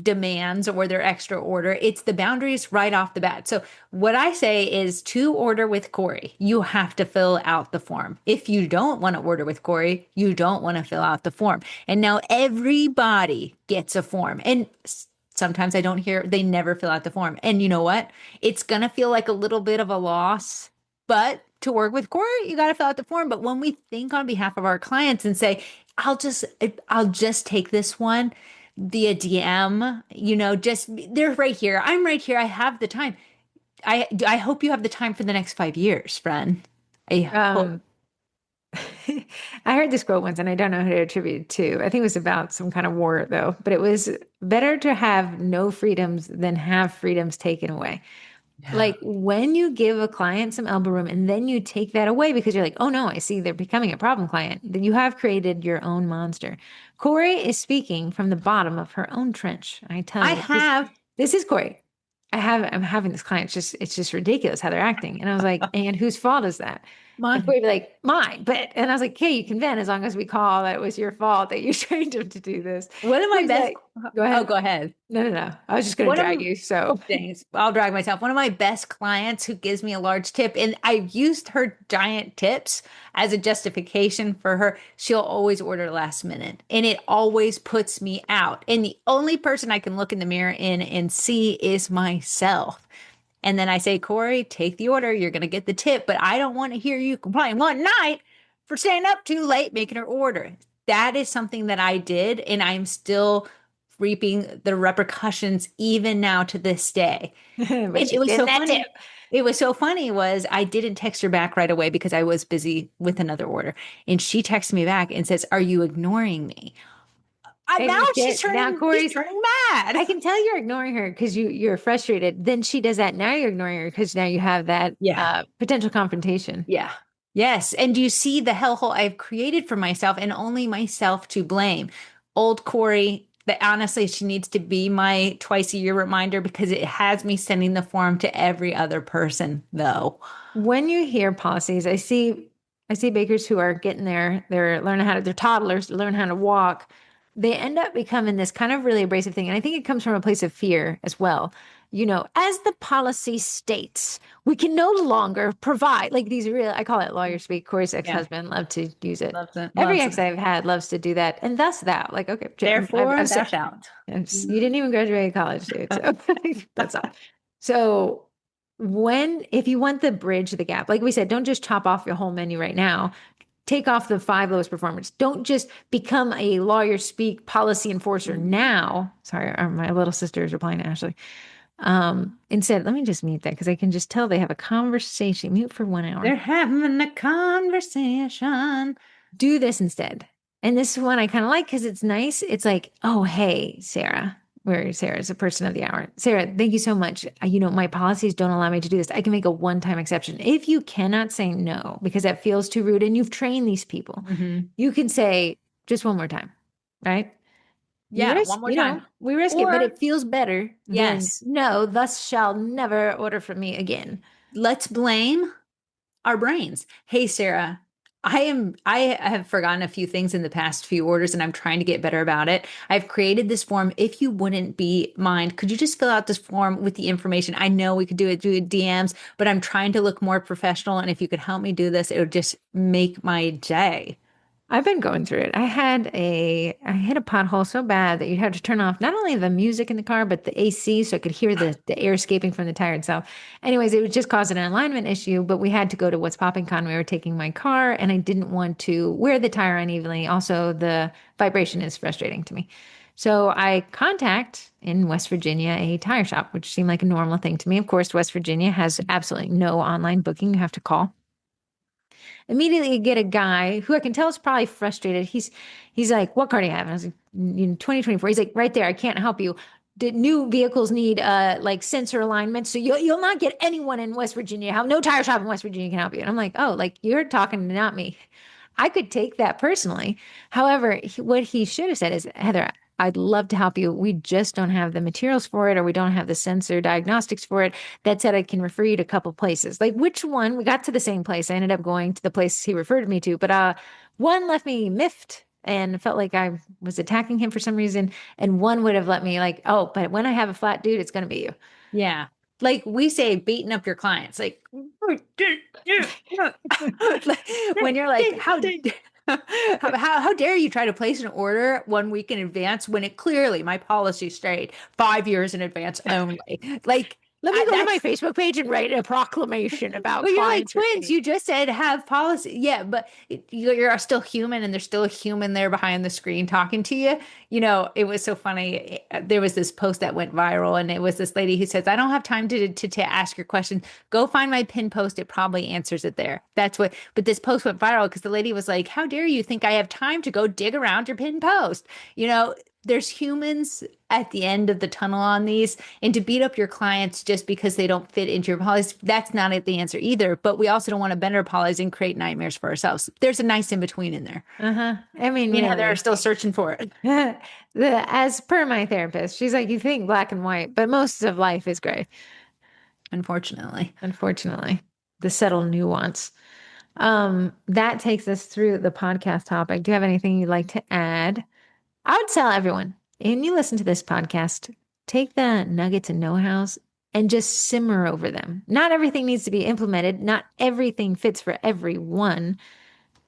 demands or their extra order. It's the boundaries right off the bat. So what I say is to order with Corey, you have to fill out the form. If you don't want to order with Corey, you don't want to fill out the form. And now everybody gets a form. And sometimes I don't hear they never fill out the form. And you know what? It's going to feel like a little bit of a loss, but to work with Corey, you got to fill out the form. But when we think on behalf of our clients and say, I'll just take this one via DM, just they're right here. I'm right here. I have the time. I hope you have the time for the next 5 years, friend. I hope. Um, I heard this quote once, and I don't know who to attribute it to. I think it was about some kind of war, though. But it was better to have no freedoms than have freedoms taken away. Yeah. Like when you give a client some elbow room and then you take that away because you're like, oh no, I see they're becoming a problem client, then you have created your own monster. Corey is speaking from the bottom of her own trench. I tell I you, have this is Corey. I'm having this client. It's just ridiculous how they're acting. And I was like, and whose fault is that? And mine. Corey would be like, mine. And I was like, hey, you can vent as long as we call that it was your fault that you trained him to do this. One of my He's best. like, go Oh, ahead. go ahead. No, no, no. I was just going to One drag of you. So Thanks. I'll drag myself. One of my best clients who gives me a large tip, and I've used her giant tips as a justification for her. She'll always order last minute, and it always puts me out. And the only person I can look in the mirror in and see is myself. And then I say, Corey, take the order. You're going to get the tip, but I don't want to hear you complain one night for staying up too late making her order. That is something that I did, and I'm still reaping the repercussions even now to this day. but And it she's was getting so that tip. funny. It was so funny was I didn't text her back right away because I was busy with another order. And she texted me back and says, "Are you ignoring me?" Now And she's shit, now she's Corey's, turning mad. I can tell you're ignoring her because you're frustrated. Then she does that. Now you're ignoring her because now you have that Yeah. potential confrontation. Yeah. Yes. And do you see the hellhole I've created for myself and only myself to blame? Old Corey, that honestly, she needs to be my twice a year reminder because it has me sending the form to every other person, though. When you hear policies, I see bakers who are getting there, they're learning how to, they're toddlers, learn how to walk. They end up becoming this kind of really abrasive thing. And I think it comes from a place of fear as well. As the policy states, we can no longer provide like these real, I call it lawyer speak. Corey's Yeah. ex-husband loved to use it. Loves it. Every Loves it. ex I've had loves to do that. And thus that, like, okay, Therefore, I've thou said, shalt. you didn't even graduate college, dude. So that's all. So if you want the bridge, the gap, like we said, don't just chop off your whole menu right now. Take off the 5 lowest performers. Don't just become a lawyer speak policy enforcer now. Sorry, my little sister is replying to Ashley. Instead, let me just mute that because I can just tell they have a conversation. Mute for 1 hour. They're having a conversation. Do this instead. And this one I kind of like because it's nice. It's like, oh, hey, Sarah, where Sarah is a person of the hour. Sarah, thank you so much. My policies don't allow me to do this. I can make a one-time exception. If you cannot say no because that feels too rude and you've trained these people, Hmm. you can say just one more time, right? You Yeah, risk, one more time. we risk it, but Or, it feels better than yes, no, thus shall never order from me again. let's blame our brains. Hey, Sarah, I have forgotten a few things in the past few orders and I'm trying to get better about it. I've created this form. If you wouldn't be mind, could you just fill out this form with the information? I know we could do it through DMs, but I'm trying to look more professional. And if you could help me do this, it would just make my day. I've been going through it. I hit a pothole so bad that you had to turn off not only the music in the car, but the AC so I could hear the air escaping from the tire itself. Anyways, it would just cause an alignment issue, but we had to go to What's Popping Con. We were taking my car and I didn't want to wear the tire unevenly. Also, the vibration is frustrating to me. So I contact in West Virginia a tire shop, which seemed like a normal thing to me. Of course, West Virginia has absolutely no online booking. You have to call. Immediately you get a guy who I can tell is probably frustrated. He's like, "What car do you have?" And I was like, "In 2024." He's like, "Right there, I can't help you. Did new vehicles need like sensor alignment? So you'll not get anyone in West Virginia. How no tire shop in West Virginia can help you." And I'm like, "Oh, like you're talking to not me." I could take that personally. However, what he should have said is, Heather, I'd love to help you. We just don't have the materials for it, or we don't have the sensor diagnostics for it. That said, I can refer you to a couple places. Like which one? We got to the same place. I ended up going to the place he referred me to, but one left me miffed and felt like I was attacking him for some reason, and one would have let me like, oh, but when I have a flat dude, it's gonna be you. Yeah. Like we say, beating up your clients. Like, like, when you're like, how dare you try to place an order 1 week in advance when it clearly my policy straight 5 years in advance only. Like, Let me go to my that's Facebook page and write a proclamation about well, you're like clients twins. retaining. You just said have policy. Yeah, but you're still human and there's still a human there behind the screen talking to you. It was so funny. There was this post that went viral and it was this lady who says, I don't have time to ask your question. Go find my pin post. It probably answers it there. But this post went viral because the lady was like, how dare you think I have time to go dig around your pin post? You know, there's humans at the end of the tunnel on these, and to beat up your clients just because they don't fit into your policy, that's not the answer either. But we also don't want to bend our policies and create nightmares for ourselves. There's a nice in between in there. Uh-huh. I mean, Me and Heather are really. still searching for it. As per my therapist, she's like, you think black and white, but most of life is gray, Unfortunately. unfortunately. The subtle nuance. That takes us through the podcast topic. Do you have anything you'd like to add? I would tell everyone, and you listen to this podcast, take the nuggets and know-hows and just simmer over them. Not everything needs to be implemented. Not everything fits for everyone.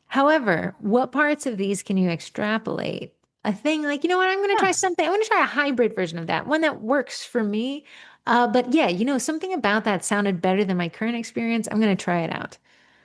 However, what parts of these can you extrapolate? A thing like, you know what, I'm going to try Yeah. something. I'm going to try a hybrid version of that, one that works for me. But yeah, something about that sounded better than my current experience. I'm going to try it out.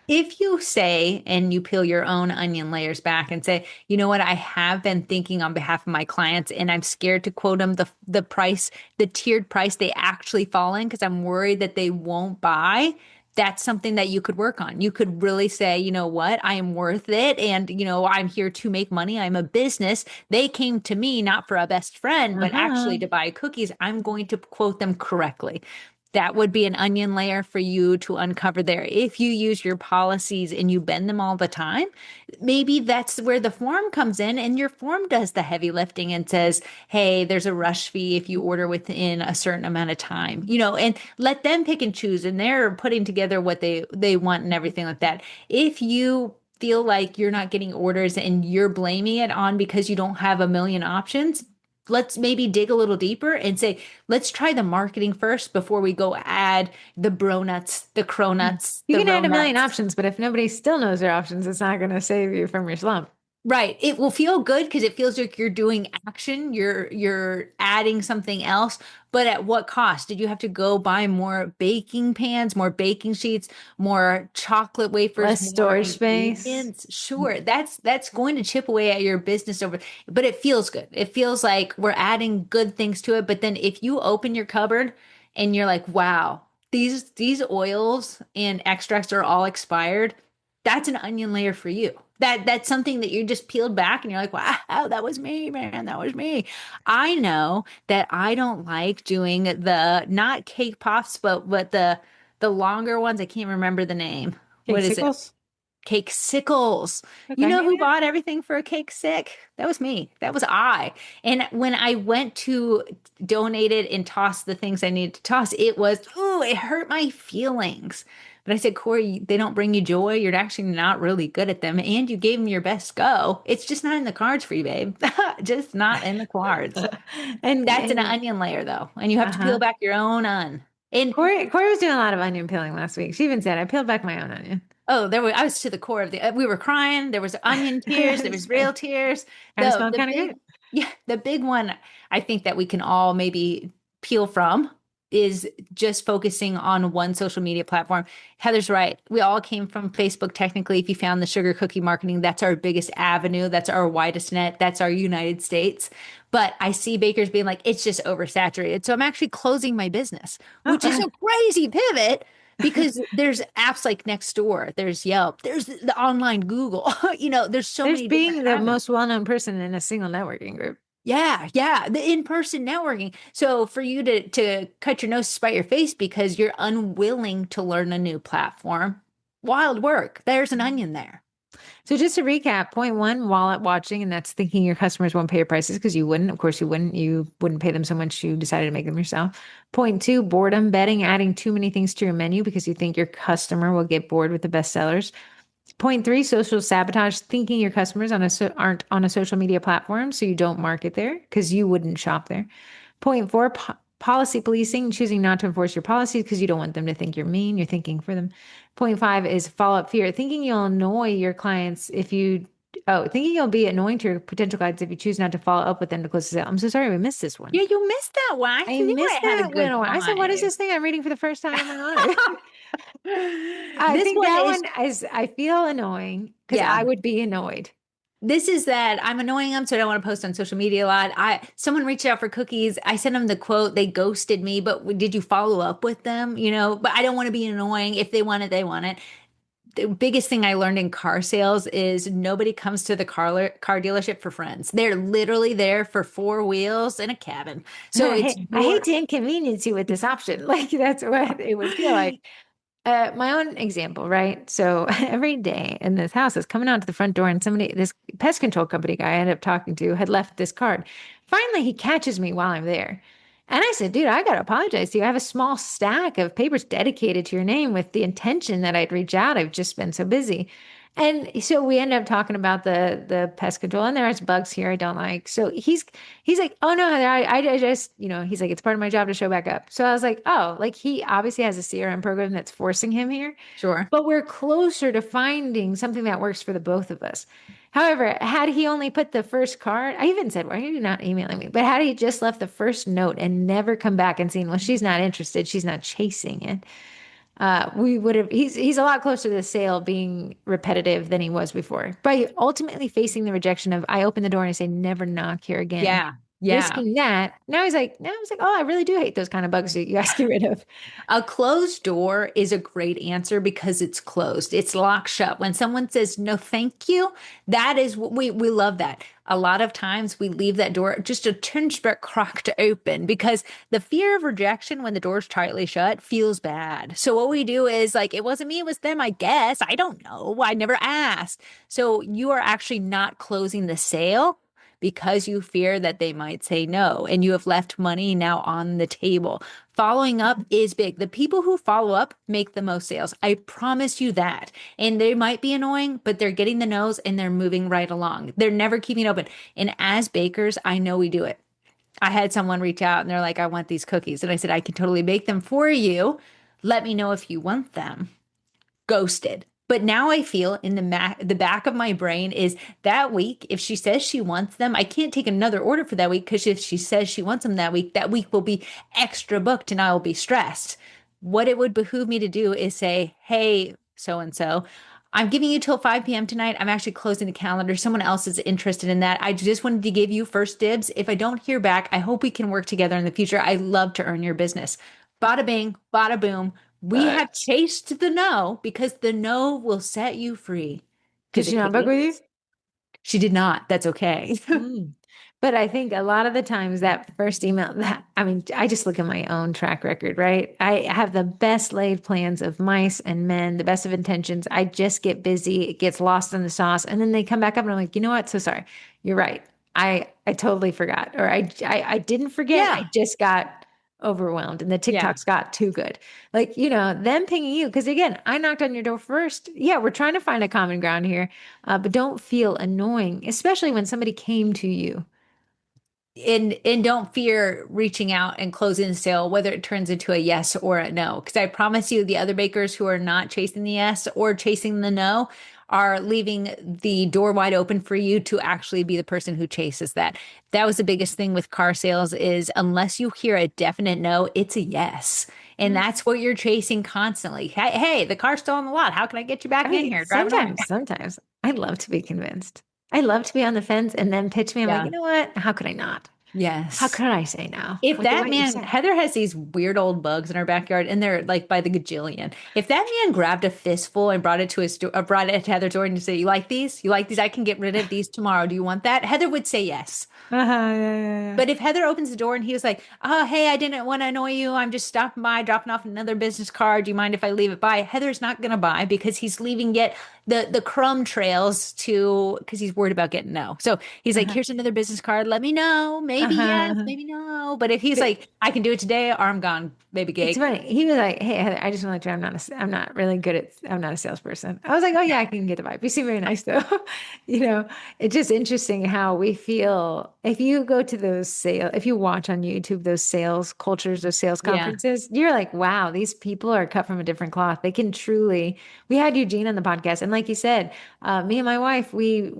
If you say and you peel your own onion layers back and say, you know what, I have been thinking on behalf of my clients and I'm scared to quote them the price, the tiered price they actually fall in because I'm worried that they won't buy. That's something that you could work on. You could really say, you know what, I am worth it. And, I'm here to make money. I'm a business. They came to me not for a best friend, but Uh-huh. actually to buy cookies. I'm going to quote them correctly. That would be an onion layer for you to uncover there. If you use your policies and you bend them all the time, maybe that's where the form comes in and your form does the heavy lifting and says, hey, there's a rush fee if you order within a certain amount of time, and let them pick and choose. And they're putting together what they want and everything like that. If you feel like you're not getting orders and you're blaming it on because you don't have a million options, let's maybe dig a little deeper and say, let's try the marketing first before we go add the bro nuts, the crow nuts, You the can row add a million nuts. options, but if nobody still knows their options, it's not going to save you from your slump. Right. It will feel good because it feels like you're doing action. You're adding something else, but at what cost? Did you have to go buy more baking pans, more baking sheets, more chocolate wafers, Less more storage space. ingredients? Sure. That's going to chip away at your business over, but it feels good. It feels like we're adding good things to it. But then if you open your cupboard and you're like, wow, these oils and extracts are all expired. That's an onion layer for you. That's something that you just peeled back and you're like, wow, that was me, man. That was me. I know that I don't like doing the not cake pops, but the longer ones. I can't remember the name. Cake What is it? sickles. Cake sickles. You Okay, know yeah, who yeah. bought everything for a cake sick? That was me. That was I. And when I went to donate it and toss the things I needed to toss, it was, ooh, it hurt my feelings. But I said, Corey, they don't bring you joy. You're actually not really good at them. And you gave them your best go. It's just not in the cards for you, babe. Just not in the cards. That's an And onion layer, though. And you have to peel uh-huh. back your own onion. And Corey was doing a lot of onion peeling last week. She even said, I peeled back my own onion. oh, I was to the core of we were crying. There was onion tears. There was real Kind tears. of smelled The kind of big, good. yeah, the big one I think that we can all maybe peel from is just focusing on one social media platform. Heather's right. We all came from Facebook. Technically, if you found the sugar cookie marketing, that's our biggest avenue. That's our widest net. That's our United States. But I see bakers being like, it's just oversaturated. So I'm actually closing my business, which is Oh, a crazy pivot because there's apps like Nextdoor, there's Yelp, there's the online Google, there's so there's many different being the avenues. most well-known person in a single networking group. Yeah, yeah, the in-person networking. So for you to cut your nose to spite your face because you're unwilling to learn a new platform, wild work. There's an onion there. So just to recap, point one, wallet watching, and that's thinking your customers won't pay your prices because you wouldn't. Of course, you wouldn't. You wouldn't pay them so much you decided to make them yourself. Point two, boredom betting, adding too many things to your menu because you think your customer will get bored with the best sellers. Point three, social sabotage, thinking your customers aren't on a social media platform, so you don't market there because you wouldn't shop there. Point four, policy policing, choosing not to enforce your policies because you don't want them to think you're mean. You're thinking for them. Point five is follow up fear, thinking you'll annoy your clients thinking you'll be annoying to your potential clients if you choose not to follow up with them to close the sale. I'm so sorry we missed this one. Yeah, you missed that one. I I knew missed I had a that good little one. I said, what is five. this thing I'm reading for the first time in my life? I This think one that is, one is, I feel annoying because yeah. I would be annoyed. This is that I'm annoying them, so I don't want to post on social media a lot. Someone reached out for cookies. I sent them the quote. They ghosted me, but did you follow up with them? But I don't want to be annoying. If they want it, they want it. The biggest thing I learned in car sales is nobody comes to the car dealership for friends. They're literally there for four wheels and a cabin. So it's I hate your to inconvenience you with this option. Like that's what it would feel like. My own example, right? So every day in this house is coming out to the front door, and this pest control company guy I ended up talking to had left this card. Finally, he catches me while I'm there. And I said, dude, I got to apologize to you. I have a small stack of papers dedicated to your name with the intention that I'd reach out. I've just been so busy. And so we ended up talking about the pest control, and there's bugs here I don't like. So he's like, oh no, Heather, I just, he's like, it's part of my job to show back up. So I was like, oh, like he obviously has a CRM program that's forcing him here, sure. but we're closer to finding something that works for the both of us. However, had he only put the first card, I even said, why are you not emailing me? But had he just left the first note and never come back and seen, well, she's not interested, she's not chasing it, we would have, he's a lot closer to the sale being repetitive than he was before. By ultimately facing the rejection of, I open the door and I say, never knock here again. Yeah. Yeah. Risking that. Now he's like, oh, I really do hate those kind of bugs that you guys get rid of. A closed door is a great answer because it's closed. It's locked shut. When someone says no, thank you, that is what we love that. A lot of times we leave that door just a tinge bit cracked open because the fear of rejection when the door's tightly shut feels bad. So what we do is like, it wasn't me, it was them, I guess. I don't know. I never asked. So you are actually not closing the sale because you fear that they might say no and you have left money now on the table. Following up is big. The people who follow up make the most sales. I promise you that. And they might be annoying, but they're getting the no's and they're moving right along. They're never keeping it open. And as bakers, I know we do it. I had someone reach out and they're like, I want these cookies. And I said, I can totally bake them for you. Let me know if you want them. Ghosted. But now I feel in the back of my brain is that week, if she says she wants them, I can't take another order for that week because if she says she wants them that week will be extra booked and I will be stressed. What it would behoove me to do is say, hey, so and so, I'm giving you till 5 p.m. tonight. I'm actually closing the calendar. Someone else is interested in that. I just wanted to give you first dibs. If I don't hear back, I hope we can work together in the future. I love to earn your business. Bada bing, bada boom. We Uh, have chased the no because the no will set you free. did Did the she not book with you? case? She did not. That's okay. Mm. But I think a lot of the times that first email that I mean, I just look at my own track record, right? I have the best laid plans of mice and men, the best of intentions. I just get busy, it gets lost in the sauce, and then they come back up and I'm like, you know what? So sorry. You're right. I totally forgot. Or I didn't forget. I Yeah. just got overwhelmed and the Yeah. TikToks got too good. Like, them pinging you. Because again, I knocked on your door first. Yeah, we're trying to find a common ground here. But don't feel annoying, especially when somebody came to you. And don't fear reaching out and closing the sale, whether it turns into a yes or a no. Because I promise you, the other bakers who are not chasing the yes or chasing the no are leaving the door wide open for you to actually be the person who chases that. That was the biggest thing with car sales is unless you hear a definite no, it's a yes. And Mm. that's what you're chasing constantly. Hey, the car's still on the lot. How can I get you back in here? Drive it home. Sometimes I'd love to be convinced. I love to be on the fence and then pitch me. I'm like, Yeah. you know what? How could I not? How Yes. could I say no If with the that what you man, said? Heather has these weird old bugs in her backyard, and they're like by the gajillion. If that man grabbed a fistful and brought it to his store, brought it to Heather's door and said, "You like these? You like these? I can get rid of these tomorrow. Do you want that?" Heather would say yes. Yeah, yeah, yeah. But if Heather opens the door and he was like, "Oh, hey, I didn't want to annoy you. I'm just stopping by, dropping off another business card. Do you mind if I leave it by?" Heather's not going to buy because he's leaving yet the crumb trails to because he's worried about getting no. So he's like, Uh-huh. "Here's another business card. Let me know. Maybe yes, Uh-huh. maybe no." But if he's But like, "I can do it today," or "I'm gone, baby it's cake." funny. He was like, "Hey, Heather, I just want to let you know I'm not really good at. I'm not a salesperson." I was like, "Oh yeah, I can get the vibe. You seem very nice though." You know, it's just interesting how we feel. If you go to if you watch on YouTube those sales cultures, those sales Yeah. conferences, you're like, "Wow, these people are cut from a different cloth. They can truly." We had Eugene on the podcast, and like you said, me and my wife, we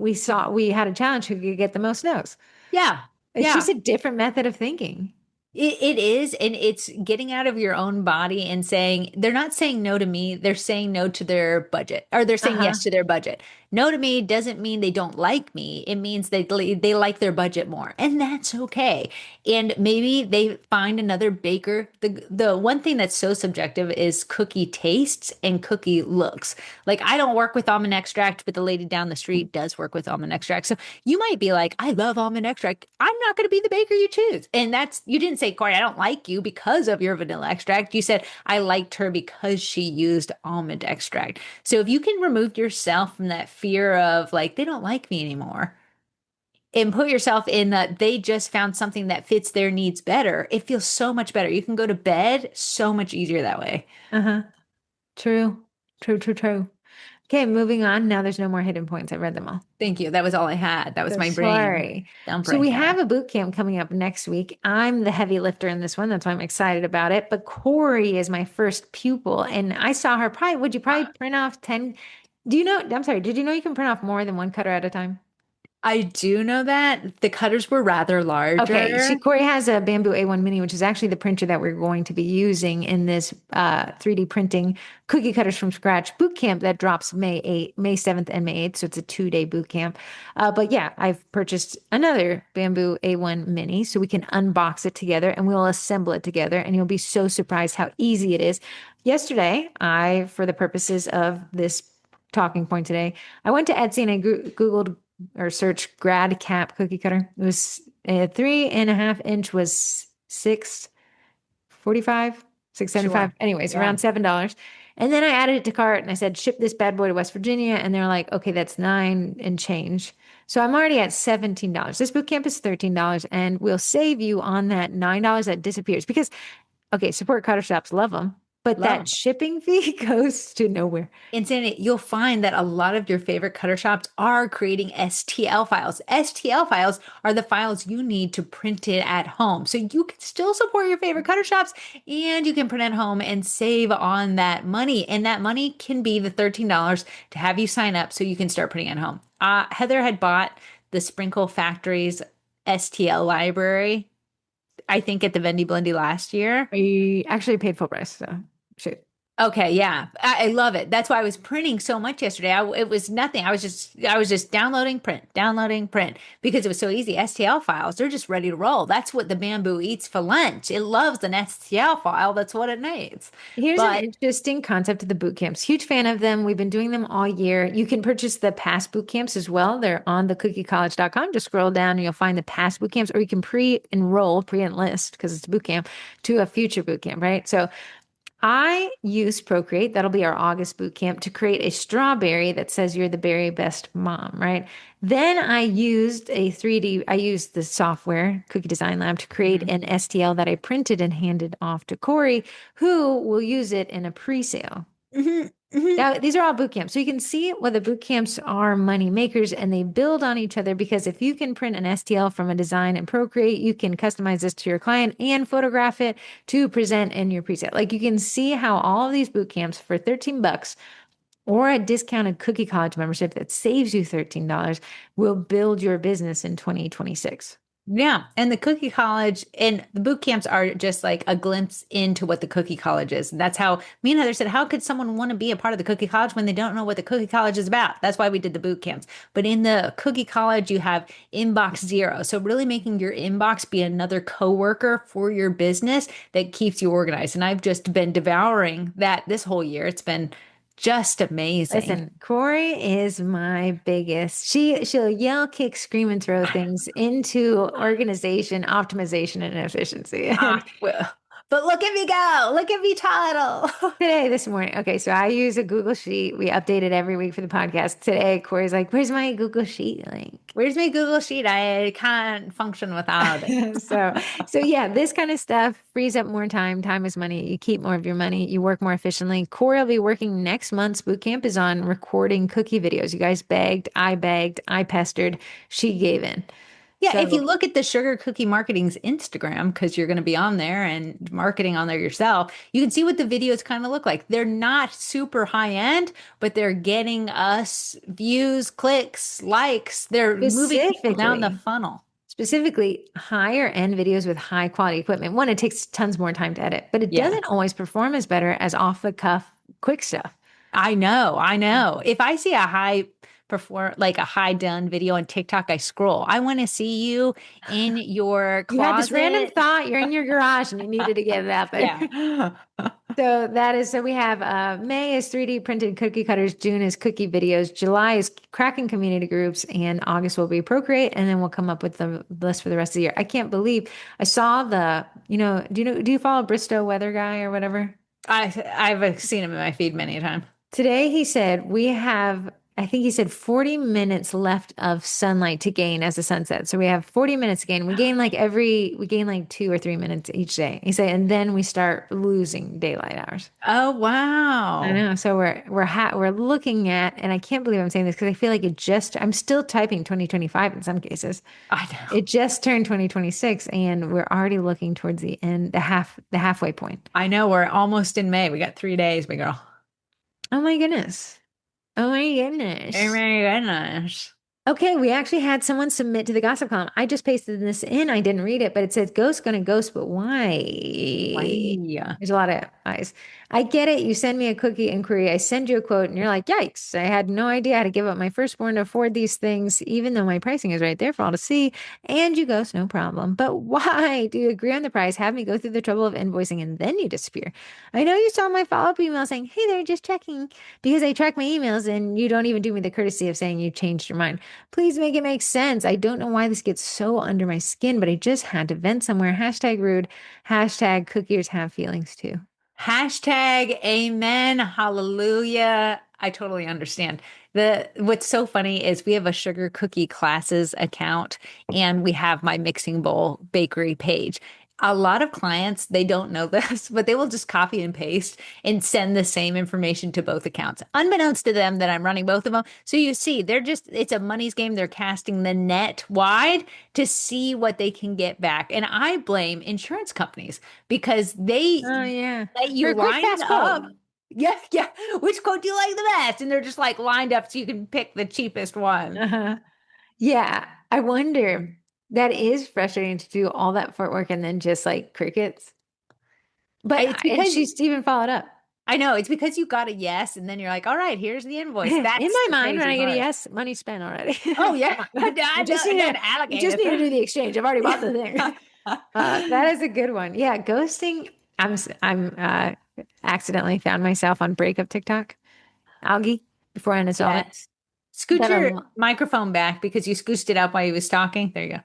had a challenge who could get the most no's. Yeah. It's just Yeah. a different method of thinking. It is, and it's getting out of your own body and saying, they're not saying no to me, they're saying no to their budget, or they're saying Uh-huh. yes to their budget. No to me doesn't mean they don't like me. It means they like their budget more, and that's okay. And maybe they find another baker. The one thing that's so subjective is cookie tastes and cookie looks. Like I don't work with almond extract, but the lady down the street does work with almond extract. So you might be like, I love almond extract. I'm not going to be the baker you choose. And that's, you didn't say, Corey, I don't like you because of your vanilla extract. You said, I liked her because she used almond extract. So if you can remove yourself from that fear of like, they don't like me anymore and put yourself in that they just found something that fits their needs better, it feels so much better. You can go to bed so much easier that way. Uh-huh. True. True, true, true. Okay, moving on. Now there's no more hidden points. I read them all. Thank you. That was all I had. That was So my brain sorry. dump So right we there. have a boot camp coming up next week. I'm the heavy lifter in this one. That's why I'm excited about it. But Corey is my first pupil, and I saw her probably, would you probably print off 10? Do you know? I'm sorry. Did you know you can print off more than one cutter at a time? I do know that the cutters were rather Okay, larger. Corey has a Bamboo A1 Mini, which is actually the printer that we're going to be using in this 3D printing cookie cutters from scratch boot camp that drops May 7th and May 8th. So it's a 2-day boot camp. But yeah, I've purchased another Bamboo A1 Mini so we can unbox it together and we'll assemble it together. And you'll be so surprised how easy it is. Yesterday, for the purposes of this talking point today, I went to Etsy and I Googled or search grad cap cookie cutter. It was 3.5 inch was 645, 675. Sure. Anyways, Yeah. around $7. And then I added it to cart and I said, ship this bad boy to West Virginia. And they're like, okay, that's 9 and change. So I'm already at $17. This boot camp is $13 and we'll save you on that $9 that disappears because, okay, support cutter shops, love them, but Love that them. shipping fee goes to nowhere. And Sandy, you'll find that a lot of your favorite cutter shops are creating STL files. STL files are the files you need to print it at home. So you can still support your favorite cutter shops and you can print at home and save on that money. And that money can be the $13 to have you sign up so you can start printing at home. Heather had bought the Sprinkle Factory's STL library, I think at the Vendy Blendy last year. I actually paid full price. So shoot. Okay, yeah, I love it. That's why I was printing so much yesterday. It was nothing. I was just downloading, print because it was so easy. STL files, they're just ready to roll. That's what the bamboo eats for lunch. It loves an STL file. That's what it needs. Here's an But interesting concept of the boot camps. Huge fan of them. We've been doing them all year. You can purchase the past boot camps as well. They're on thecookiecollege.com. Just scroll down and you'll find the past boot camps, or you can pre-enroll, pre-enlist, because it's a boot camp, to a future boot camp, right? So I use Procreate. That'll be our August boot camp to create a strawberry that says you're the very best mom, right? Then I used the software, Cookie Design Lab, to create Mhm. an STL that I printed and handed off to Corey, who will use it in a pre-sale. Mhm, mhm. Now, these are all boot camps. So you can see whether boot camps are money makers and they build on each other because if you can print an STL from a design in Procreate, you can customize this to your client and photograph it to present in your preset. Like you can see how all of these boot camps for 13 bucks or a discounted Cookie College membership that saves you $13 will build your business in 2026. Yeah, and the Cookie College and the boot camps are just like a glimpse into what the Cookie College is. And that's how me and Heather said, how could someone want to be a part of the Cookie College when they don't know what the Cookie College is about? That's why we did the boot camps. But in the Cookie College, you have inbox zero. So really making your inbox be another coworker for your business that keeps you organized. And I've just been devouring that this whole year. It's been just amazing. Listen, Corey is my biggest. She'll yell, kick, scream, and throw things into organization, optimization, and efficiency. Ah, well, but look at me go. Look at me title. Today, this morning, okay, so I use a Google Sheet. We update it every week for the podcast. Today, Corey's like, "Where's my Google Sheet link?" Where's my Google Sheet? I can't function without it. So, so yeah, this kind of stuff frees up more time. Time is money. You keep more of your money. You work more efficiently. Corey will be working next month's boot camp is on recording cookie videos. You guys begged, I pestered. She gave in. Yeah, if you So look at the Sugar Cookie Marketing's Instagram, because you're going to be on there and marketing on there yourself, you can see what the videos kind of look like. They're not super high end, but they're getting us views, clicks, likes. They're moving people down the specifically, funnel. specifically higher end videos with high quality equipment. One, it takes tons more time to edit, but it Yeah. doesn't always perform as better as off the cuff quick stuff. I know, I know. If I see a high perform like a high done video on TikTok, I scroll. I want to see you in your You had this random closet. thought, you're in your garage and you needed to get it out there. Yeah. So we have May is 3D printed cookie cutters, June is cookie videos, July is cracking community groups, and August will be Procreate, and then we'll come up with the list for the rest of the year. I can't believe I saw do you follow Bristow Weather Guy or whatever? I've seen him in my feed many a time. Today he said we have, I think he said 40 minutes left of sunlight to gain as the sun sets. So we have 40 minutes to gain. We gain like 2 or 3 minutes each day. He said, and then we start losing daylight hours. Oh, I wow. know. So we're looking at, and I can't believe I'm saying this because I feel like I'm still typing 2025 in some cases. I know. It just turned 2026 and we're already looking towards the end, the halfway point. I know we're almost in May. We got 3 days, big girl. Oh my goodness. Oh my Oh goodness. my goodness. Okay, we actually had someone submit to the gossip column. I just pasted this in. I didn't read it, but it says ghost gonna ghost, but why? Why? There's a lot of eyes. I get it. You send me a cookie inquiry. I send you a quote, and you're like, yikes. I had no idea how to give up my firstborn to afford these things, even though my pricing is right there for all to see. And you ghost, no problem. But why do you agree on the price, have me go through the trouble of invoicing, and then you disappear? I know you saw my follow-up email saying, hey there, just checking, because I track my emails, and you don't even do me the courtesy of saying you changed your mind. Please make it make sense. I don't know why this gets so under my skin, but I just had to vent somewhere. Hashtag rude. Hashtag cookiers have feelings too. Hashtag amen. Hallelujah. I totally understand. What's so funny is we have a sugar cookie classes account and we have my mixing bowl bakery page. A lot of clients, they don't know this, but they will just copy and paste and send the same information to both accounts, unbeknownst to them that I'm running both of them. So you see, it's a money's game. They're casting the net wide to see what they can get back. And I blame insurance companies because they Oh yeah. let For you a quick line fast quote. up. Yeah, yeah. Which quote do you like the best? And they're just like lined up so you can pick the cheapest one. Uh-huh. Yeah. I wonder. That is frustrating to do all that footwork and then just like crickets. But It's and because she's even followed up. I know it's because you got a yes, and then you're like, all right, here's the invoice. In That's my the mind, when crazy I get a part. yes, money spent already. Oh yeah, Come on. I know that You just need to do alligator. the exchange. I've already bought the thing. That is a good one. Yeah, ghosting. I'm accidentally found myself on breakup TikTok, algae, before I installed it. Yes. Scoot But your microphone back because you scooched it up while you was talking. There you go.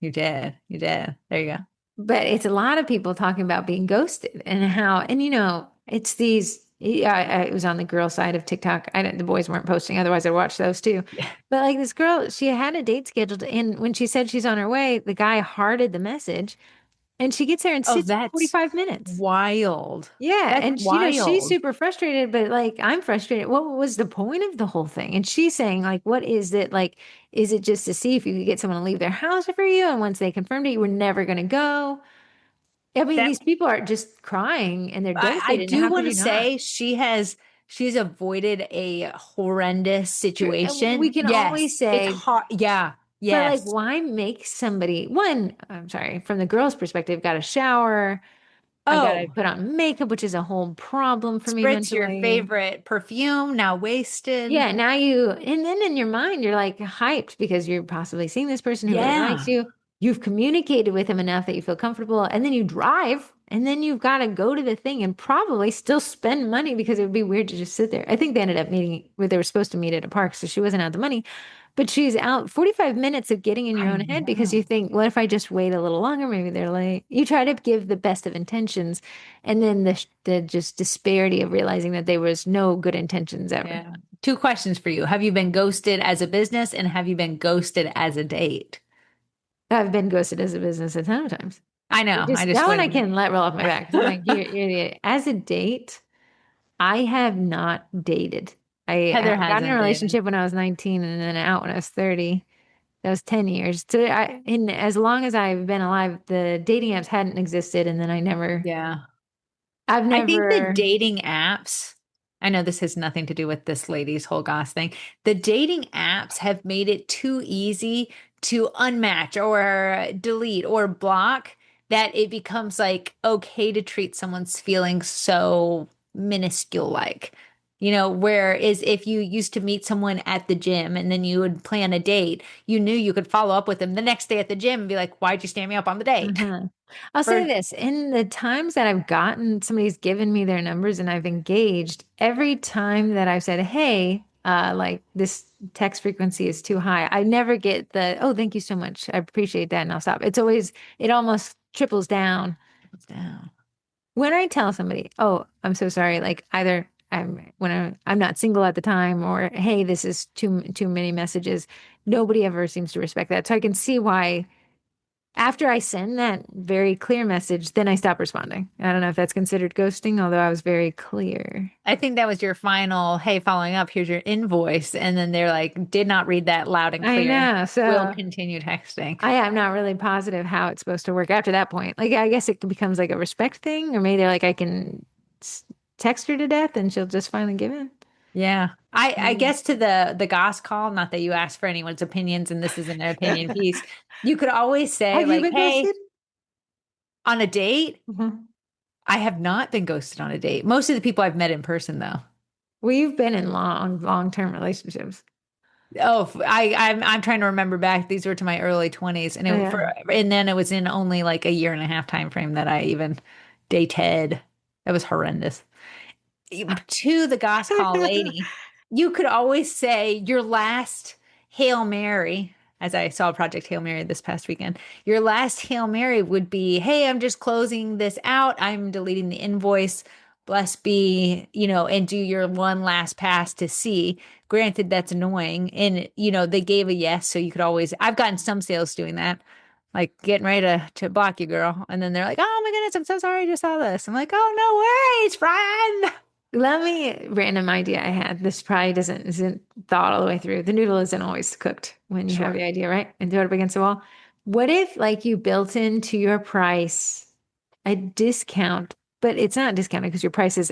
You did. You did. There you go. it's a lot of people talking about being ghosted and how, and it's these. Yeah, it was on the girl side of TikTok. The boys weren't posting, otherwise I watched those too. Yeah. But like this girl, she had a date scheduled, and when she said she's on her way, the guy hearted the message, and she gets there and Oh, sits for that's 45 minutes. wild. Yeah, That's and she's wild. super frustrated, but like I'm frustrated. What was the point of the whole thing? And she's saying like, what is it like? Is it just to see if you could get someone to leave their house for you? And once they confirmed it, you were never going to go. I mean, That these people are just crying and they're I devastated. And do how could want to you not? say she's avoided a horrendous True. And we situation. can always Yes, it's say, hard. Yeah, but like, yes. why make somebody one? I'm sorry, from the girl's perspective, got to shower. I've got to Oh, put on makeup, which is a whole problem for me spritz your mentally. favorite perfume, now wasted. Yeah, and then in your mind, you're like hyped because you're possibly seeing this person who really likes Yeah. you. You've communicated with him enough that you feel comfortable, and then you drive, and then you've got to go to the thing and probably still spend money because it would be weird to just sit there. I think they ended up meeting where they were supposed to meet at a park, so she wasn't out the money, but she's out 45 minutes of getting in your I own head because you know. think, what if I just wait a little longer? Maybe they're late. You try to give the best of intentions, and then the just disparity of realizing that there was no good intentions ever. Yeah. Two questions for you. Have you been ghosted as a business and have you been ghosted as a date? I've been ghosted as a business a ton of times. I know. I Just just that one I wouldn't. can let roll off my back. 'Cause I'm like, you're the idiot. As a date, I have not dated. I Heather got in a hasn't dated. relationship when I was 19 and then out when I was 30. That was 10 years. So in as long as I've been alive, the dating apps hadn't existed, and then Yeah. I've I think the never, dating apps, I know this has nothing to do with this lady's whole goss thing. The dating apps have made it too easy to unmatch or delete or block that it becomes like okay to treat someone's feelings so minuscule like. Whereas if you used to meet someone at the gym and then you would plan a date, you knew you could follow up with them the next day at the gym and be like, why'd you stand me up on the date? uh-huh. I'll say For this, in the times that I've gotten, somebody's given me their numbers and I've engaged, every time that I've said, hey, like this text frequency is too high, I never get the, oh, thank you so much. I appreciate that. And I'll stop. It almost triples down. down. When I tell somebody, oh, I'm so sorry, like either I'm not single at the time, or hey, this is too many messages. Nobody ever seems to respect that. So I can see why after I send that very clear message, then I stop responding. I don't know if that's considered ghosting, although I was very clear. I think that was your final, hey, following up, here's your invoice. And then they're like, did not read that loud and I clear. know. Will So continue texting. I am not really positive how it's supposed to work after that point. Like, I guess it becomes like a respect thing, or maybe like I can text her to death and she'll just finally give in. Yeah. I Mm. guess to the Goss call, not that you asked for anyone's opinions and this isn't an opinion piece. You could always say, Have you like, been hey, ghosted? on a date, Mhm. I have not been ghosted on a date. Most of the people I've met in person, though. Well, you've been in long-term relationships. Oh, I'm trying to remember back. These were to my early 20s, and Oh, yeah. and then it was in only like a year and a half time frame that I even dated. That was horrendous. To the Goss Call lady, you could always say your last Hail Mary, as I saw Project Hail Mary this past weekend. Your last Hail Mary would be, hey, I'm just closing this out. I'm deleting the invoice. Bless be, and do your one last pass to see. Granted, that's annoying. And, they gave a yes. So you could always, I've gotten some sales doing that, like getting ready to block you, girl. And then they're like, oh my goodness, I'm so sorry I just saw this. I'm like, oh, no worries, friend. Let me random idea I had. This probably doesn't isn't thought all the way through. The noodle isn't always cooked when you have Sure. the idea, right? And throw it up against the wall. What if like you built into your price a discount, but it's not discounted because your prices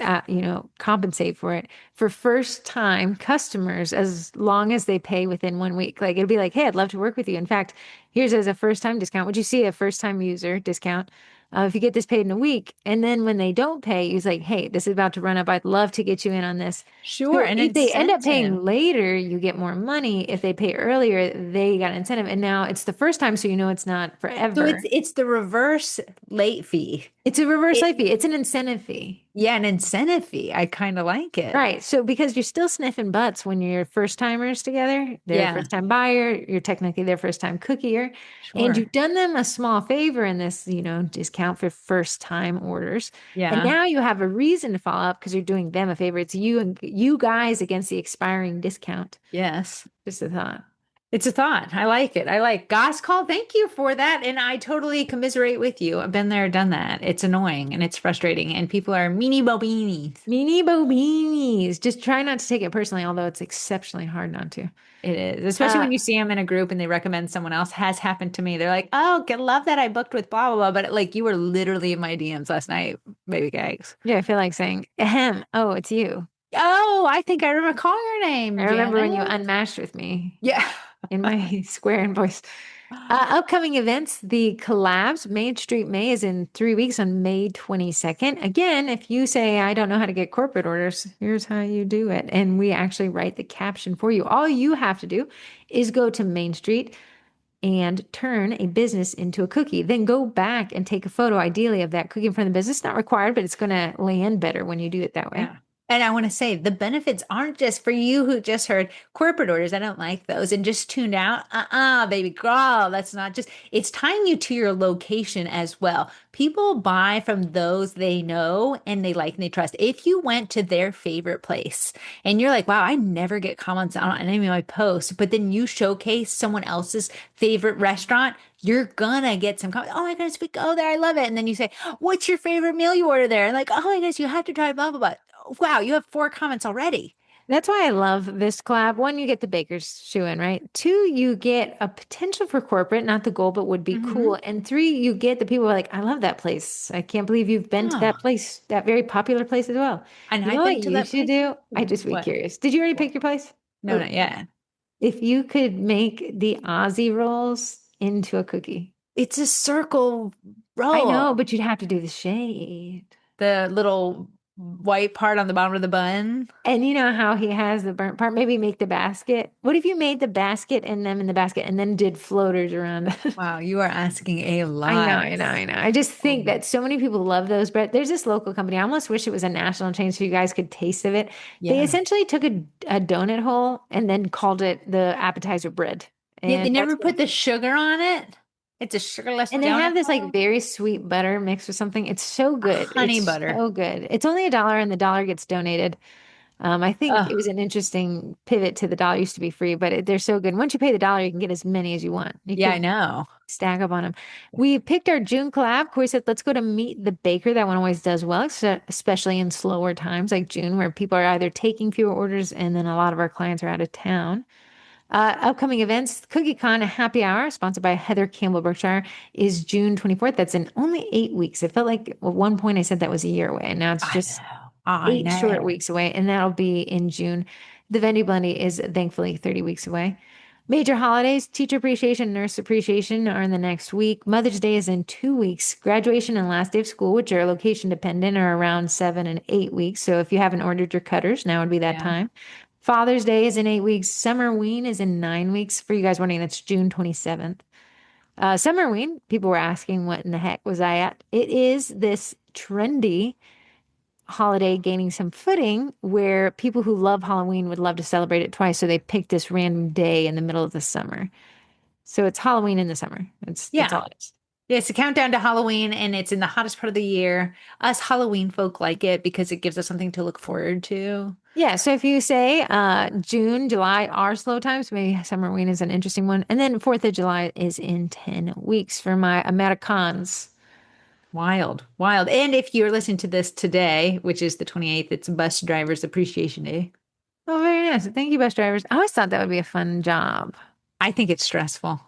compensate for it for first time customers as long as they pay within 1 week. Like it'd be like, hey, I'd love to work with you. In fact, here's as a first time discount. Would you see a first time user discount? If you get this paid in a week, and then when they don't pay, he's like, hey, this is about to run up. I'd love to get you in on this. Sure, So an if they end up incentive. paying later, you get more money. If they pay earlier, they got an incentive. And now it's the first time, so you know it's not So forever. it's the reverse late fee. It's a reverse It, late fee. It's an incentive fee. yeah, an incentive fee. I kind of like it. Right. So because you're still sniffing butts when you're first timers together, they're a Yeah, first time buyer, you're technically their first time cookier, and sure. you've done them a small favor in this, discount for first time orders. And Yeah. now you have a reason to follow up because you're doing them a favor. It's you and you guys against the expiring discount. Yes. Just a thought. It's a thought. I like it. I like Goss call. Thank you for that. And I totally commiserate with you. I've been there, done that. It's annoying and it's frustrating. And people are meanie bobinis. Meanie bobinis. Just try not to take it personally, although it's exceptionally hard not to. It is, especially Uh, when you see them in a group and they recommend someone else. Has happened to me. They're like, "Oh, love that I booked with blah blah blah," but like you were literally in my DMs last night, baby cakes. yeah, I feel like saying, ahem, oh, it's you. Oh, I think I remember calling your I name, remember when you Janet. unmatched with me Yeah. in my square invoice. Upcoming events, the collabs, Main Street May is in 3 weeks on May 22nd. Again, if you say, I don't know how to get corporate orders, here's how you do it. And we actually write the caption for you. All you have to do is go to Main Street and turn a business into a cookie. Then go back and take a photo, ideally, of that cookie in front of the business. Not required, but it's going to land better when you do it that way. Yeah. And I want to say the benefits aren't just for you who just heard corporate orders. I don't like those and just tuned out. Baby girl, that's not just, it's tying you to your location as well. People buy from those they know and they like and they trust. If you went to their favorite place and you're like, wow, I never get comments on any of my posts, but then you showcase someone else's favorite restaurant, you're gonna get some comments. Oh my goodness, we go there. I love it. And then you say, what's your favorite meal you order there? And like, oh my goodness, you have to try blah, blah, blah. Wow, you have 4 comments already. That's why I love this collab. One, you get the baker's shoe in, right? Two, you get a potential for corporate, not the goal, but would be Hmm. cool. And three, you get the people who are like, I love that place. I can't believe you've been to Oh, that place, that very popular place as well. and You I've know what been to you that should place do? I too. just be What? curious. Did you already What? pick your place? No, Oh, not yet. if you could make the Aussie rolls into a cookie. It's a circle I know, roll. but you'd have to do the shade. The little white part on the bottom of the bun. And you know how he has the burnt part? Maybe make the basket. What if you made the basket and them in the basket and then did floaters around it? Wow, you are asking a I know, lot. I know, I know. I just think Oh, that so many people love those bread. There's this local company. I almost wish it was a national chain so you guys could taste of it. They yeah. essentially took a donut hole and then called it the appetizer bread. Yeah, they And that's never what, put the sugar on it. It's a sugarless and they donut have this like hole. very sweet butter mixed with something. It's so good. Honey It's butter. so good. It's only $1 and the dollar gets donated. I think it was Oh, an interesting pivot to the dollar used to be free, but they're so good. Once you pay the dollar, you can get as many as you want. You yeah, I could know. stack up on them. We picked our June collab. Corey said, let's go to Meet the Baker. That one always does well, especially in slower times like June, where people are either taking fewer orders and then a lot of our clients are out of town. Upcoming events, CookieCon, a happy hour sponsored by Heather Campbell Berkshire, is June 24th. That's in only 8 weeks. It felt like at one point I said that was a year away, and now it's I just know. I 8 short weeks know. away, and that'll be in June. The Venue Blendy is thankfully 30 weeks away. Major holidays, teacher appreciation, nurse appreciation are in the next week. Mother's Day is in 2 weeks. Graduation and last day of school, which are location dependent, are around 7 and 8 weeks. So if you haven't ordered your cutters, now would be that Yeah. time. Father's Day is in 8 weeks. Summerween is in 9 weeks. For you guys wondering, that's June 27th. Summerween, people were asking what in the heck was I at? It is this trendy holiday gaining some footing where people who love Halloween would love to celebrate it twice. So they picked this random day in the middle of the summer. So it's Halloween in the summer. That's Yeah. all it is. Yeah, it's a countdown to Halloween and it's in the hottest part of the year. Us Halloween folk like it because it gives us something to look forward to. Yeah, so if you say June, July are slow times, maybe Summerween is an interesting one. And then 4th of July is in 10 weeks for my Americans. Wild, wild. And if you're listening to this today, which is the 28th, it's Bus Drivers Appreciation Day. Oh, very nice. Thank you, bus drivers. I always thought that would be a fun job. I think it's stressful.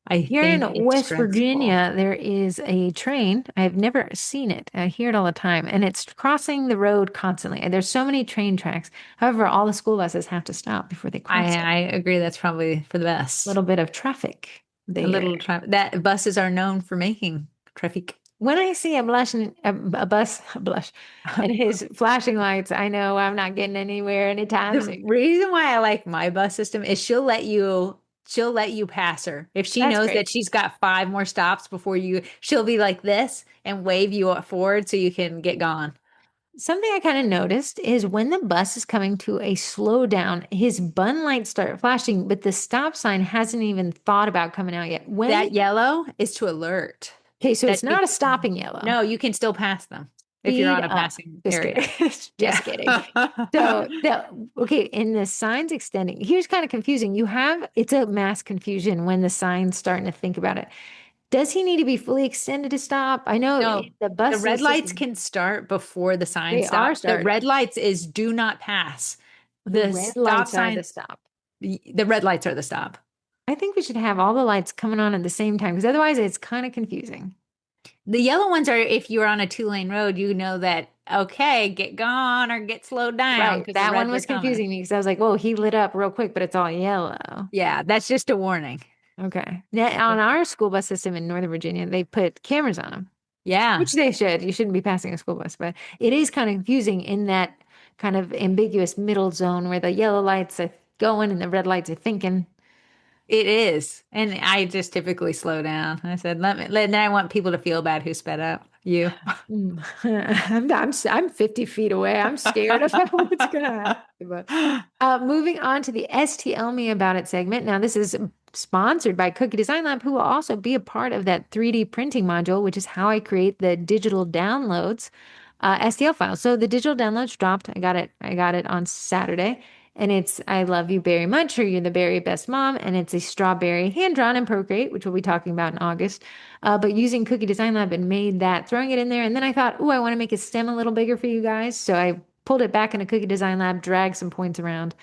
I Here think in it's West stressful. Virginia, there is a train. I've never seen it. I hear it all the time, and it's crossing the road constantly. And there's so many train tracks. However, all the school buses have to stop before they I cross it. I agree that's probably for the A best. little bit of traffic A there. little traffic that buses are known for making traffic. when I see a bus, a blush, and his flashing lights, I know I'm not getting anywhere anytime The soon. reason why I like my bus system is she'll let you pass her. If she That's knows great. that she's got five more stops before you, she'll be like this and wave you forward so you can get gone. Something I kind of noticed is when the bus is coming to a slowdown, his bun lights start flashing, but the stop sign hasn't even thought about coming out yet. That yellow is to alert Okay, so that it's not a stopping yellow. no, you can still pass them if you're Speed on a up. passing Just kidding. area. Yeah. Just kidding. So okay, in the signs extending, here's kind of confusing. It's a mass confusion when the sign's starting to think about it. Does he need to be fully extended to stop? I know No, the the bus red lights system, can start before the sign they are stops. The red starting. lights is do not pass. The The red stop lights are sign, the stop. the red lights are the stop. I think we should have all the lights coming on at the same time because otherwise it's kind of confusing. The yellow ones are if you're on a two-lane road, you know that, okay, get gone or get slowed down Right. because the That one reds are was coming. confusing me because I was like, whoa, he lit up real quick, but it's all yellow. Yeah, that's just a warning. Okay. Now, on our school bus system in Northern Virginia, they put cameras on them, Yeah, which they should. You shouldn't be passing a school bus, but it is kind of confusing in that kind of ambiguous middle zone where the yellow lights are going and the red lights are thinking. it is. And I just typically slow down. I said, then I want people to feel bad who sped up. You. Mm. I'm 50 feet away. I'm scared about what's gonna happen. But moving on to the STL Me About It segment. Now, this is sponsored by Cookie Design Lab, who will also be a part of that 3D printing module, which is how I create the digital downloads, STL files. So the digital downloads dropped. I got it on Saturday. And it's I love you very much, or you're the very best mom. And it's a strawberry hand drawn in Procreate, which we'll be talking about in August. But using Cookie Design Lab and made that, throwing it in there. And then I thought, oh, I want to make a stem a little bigger for you guys. So I pulled it back into Cookie Design Lab, dragged some points around,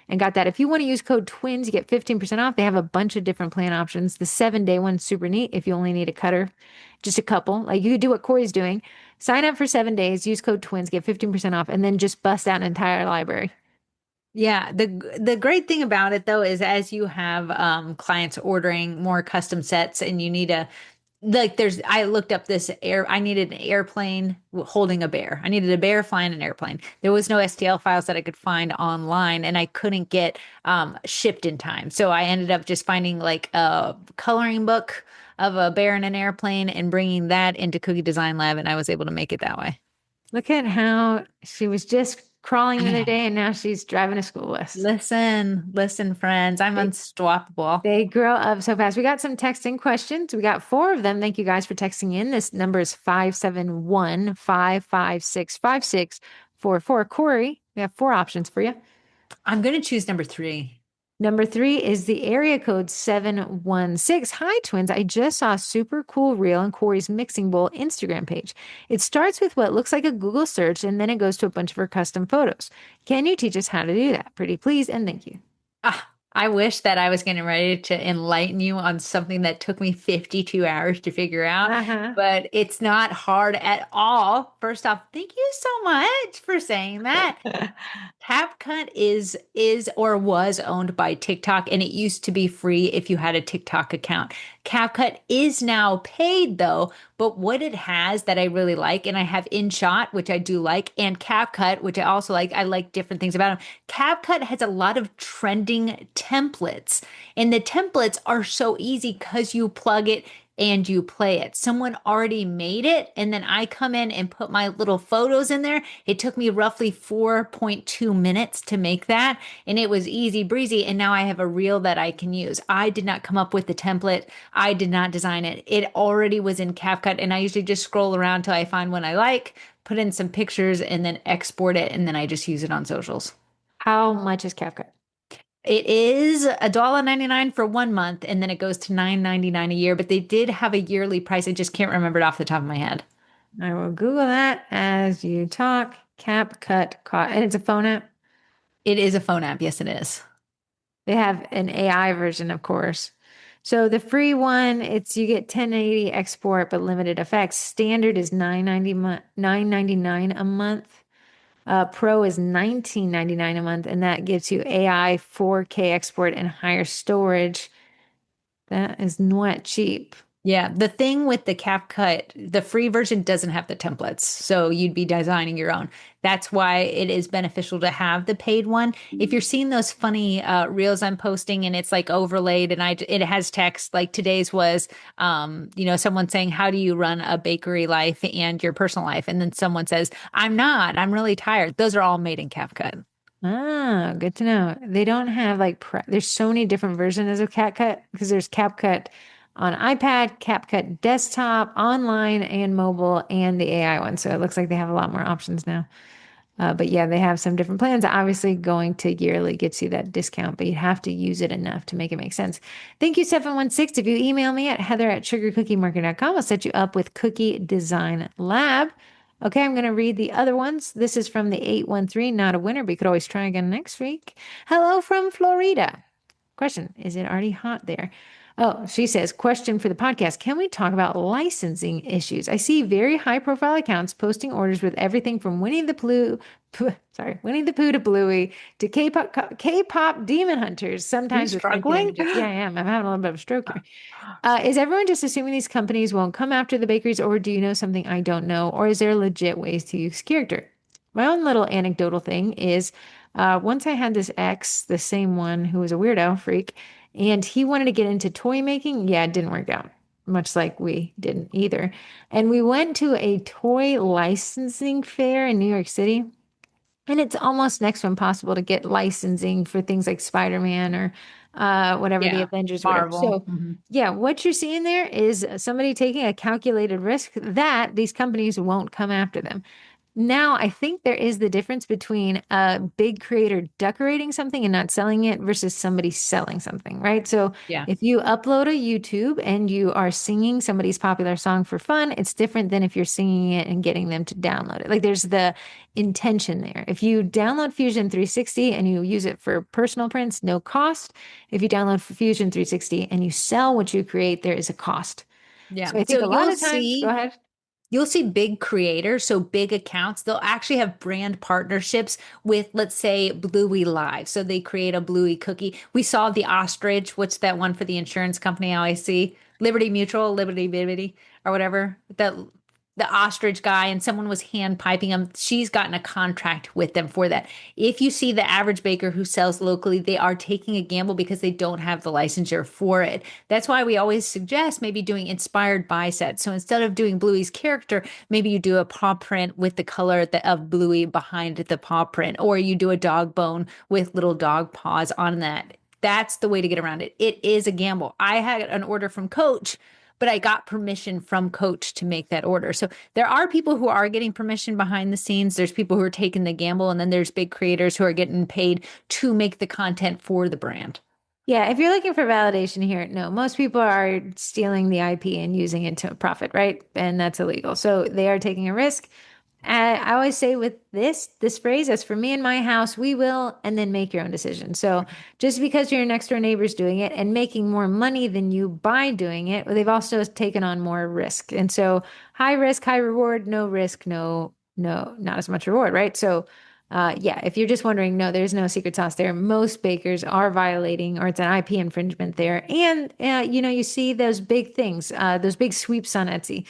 and got that. If you want to use code TWINS, you get 15% off. They have a bunch of different plan options. The 7-day one's super neat if you only need a cutter, just a couple. Like you could do what Corey's doing. Sign up for 7 days, use code TWINS, get 15% off, and then just bust out an entire library. Yeah, the great thing about it though is as you have clients ordering more custom sets and you need a like there's I looked up this I needed an airplane holding a bear. I needed a bear flying an airplane. There was no STL files that I could find online and I couldn't get shipped in time. So I ended up just finding like a coloring book of a bear in an airplane and bringing that into Cookie Design Lab and I was able to make it that way. Look at how she was just crawling the other day and now she's driving a school bus. Listen, friends, I'm They unstoppable. They grow up so fast. We got some texting questions. We got four of them. Thank you guys for texting in. This number is 571-556-5644. Corey, we have four options for you. I'm going to choose number three. Number three is the area code 716. Hi, twins. I just saw a super cool reel on Corey's Mixing Bowl Instagram page. It starts with what looks like a Google search and then it goes to a bunch of her custom photos. Can you teach us how to do that? Pretty please and thank you. Ah, I wish that I was getting ready to enlighten you on something that took me 52 hours to figure out, Uh-huh. but it's not hard at all. First off, thank you so much for saying that. CapCut is or was owned by TikTok and it used to be free if you had a TikTok account. CapCut is now paid though, but what it has that I really like and I have InShot, which I do like, and CapCut, which I also like. I like different things about them. CapCut has a lot of trending templates and the templates are so easy because you plug it and you play it. Someone already made it, and then I come in and put my little photos in there. It took me roughly 4.2 minutes to make that, and it was easy breezy. And now I have a reel that I can use. I did not come up with the template, I did not design it. It already was in CapCut, and I usually just scroll around till I find one I like, put in some pictures, and then export it, and then I just use it on socials. How much is CapCut? It is $1.99 for 1 month, and then it goes to $9.99 a year. But they did have a yearly price. I just can't remember it off the top of my head. I will Google that as you talk. CapCut, and it's a phone app. It is a phone app. Yes, it is. They have an AI version, of course. So the free one, it's you get 1080 export but limited effects. Standard is 9.99 a month. Pro is 19.99 a month, and that gives you AI 4K export and higher storage. That is not cheap. Yeah, the thing with the CapCut, the free version doesn't have the templates. So you'd be designing your own. That's why it is beneficial to have the paid one. If you're seeing those funny reels I'm posting and it's like overlaid and it has text, like today's was someone saying, "How do you run a bakery life and your personal life?" And then someone says, "I'm not. I'm really tired." Those are all made in CapCut. Ah, good to know. They don't have like there's so many different versions of CapCut because there's CapCut on iPad, CapCut desktop, online and mobile, and the AI one. So it looks like they have a lot more options now. But yeah, they have some different plans. Obviously, going to yearly gets you that discount, but you have to use it enough to make it make sense. Thank you, 716. If you email me at heather@sugarcookiemarket.com, I'll set you up with Cookie Design Lab. Okay, I'm going to read the other ones. This is from the 813, not a winner, but you could always try again next week. Hello from Florida. Question, is it already hot there? Oh, she says, question for the podcast. Can we talk about licensing issues? I see very high profile accounts posting orders with everything from Winnie the Pooh to Bluey to K-pop demon hunters, Are you sometimes with printed struggling? images. Yeah, I am. I'm having a little bit of a stroke here. Is everyone just assuming these companies won't come after the bakeries, or do you know something I don't know? Or is there legit ways to use character? My own little anecdotal thing is once I had this ex, the same one who was a weirdo freak, and he wanted to get into toy making. Yeah, it didn't work out, much like we didn't either. And we went to a toy licensing fair in New York City. And it's almost next to impossible to get licensing for things like Spider-Man or whatever the Yeah, Avengers, whatever. Marvel. So, yeah, what you're seeing there is somebody taking a calculated risk that these companies won't come after them. Now, I think there is the difference between a big creator decorating something and not selling it versus somebody selling something, right? So, Yeah. if you upload a YouTube and you are singing somebody's popular song for fun, it's different than if you're singing it and getting them to download it. Like there's the intention there. If you download Fusion 360 and you use it for personal prints, no cost. If you download Fusion 360 and you sell what you create, there is a cost. Yeah. So, I think So a lot of times, go ahead. you'll see big creators, so big accounts, they'll actually have brand partnerships with, let's say, Bluey Live. So they create a Bluey cookie. We saw the ostrich. What's that one for the insurance company I always see? Liberty Mutual, Liberty Bibbity, or whatever. The ostrich guy, and someone was hand piping him. She's gotten a contract with them for that. If you see the average baker who sells locally, they are taking a gamble because they don't have the licensure for it. That's why we always suggest maybe doing inspired by sets. So instead of doing Bluey's character, maybe you do a paw print with the color of Bluey behind the paw print, or you do a dog bone with little dog paws on that. That's the way to get around it. It is a gamble. I had an order from Coach, but I got permission from Coach to make that order. So there are people who are getting permission behind the scenes. There's people who are taking the gamble, and then there's big creators who are getting paid to make the content for the brand. Yeah, if you're looking for validation here, no, most people are stealing the IP and using it to profit, right? And that's illegal. So they are taking a risk. I always say with this phrase, as for me and my house, we will, and then make your own decision. So just because your next door neighbor's doing it and making more money than you by doing it, they've also taken on more risk. And so high risk, high reward, no risk, no, not as much reward, right? So yeah, if you're just wondering, no, there's no secret sauce there. Most bakers are violating, or it's an IP infringement there. And you see those big things, those big sweeps on Etsy.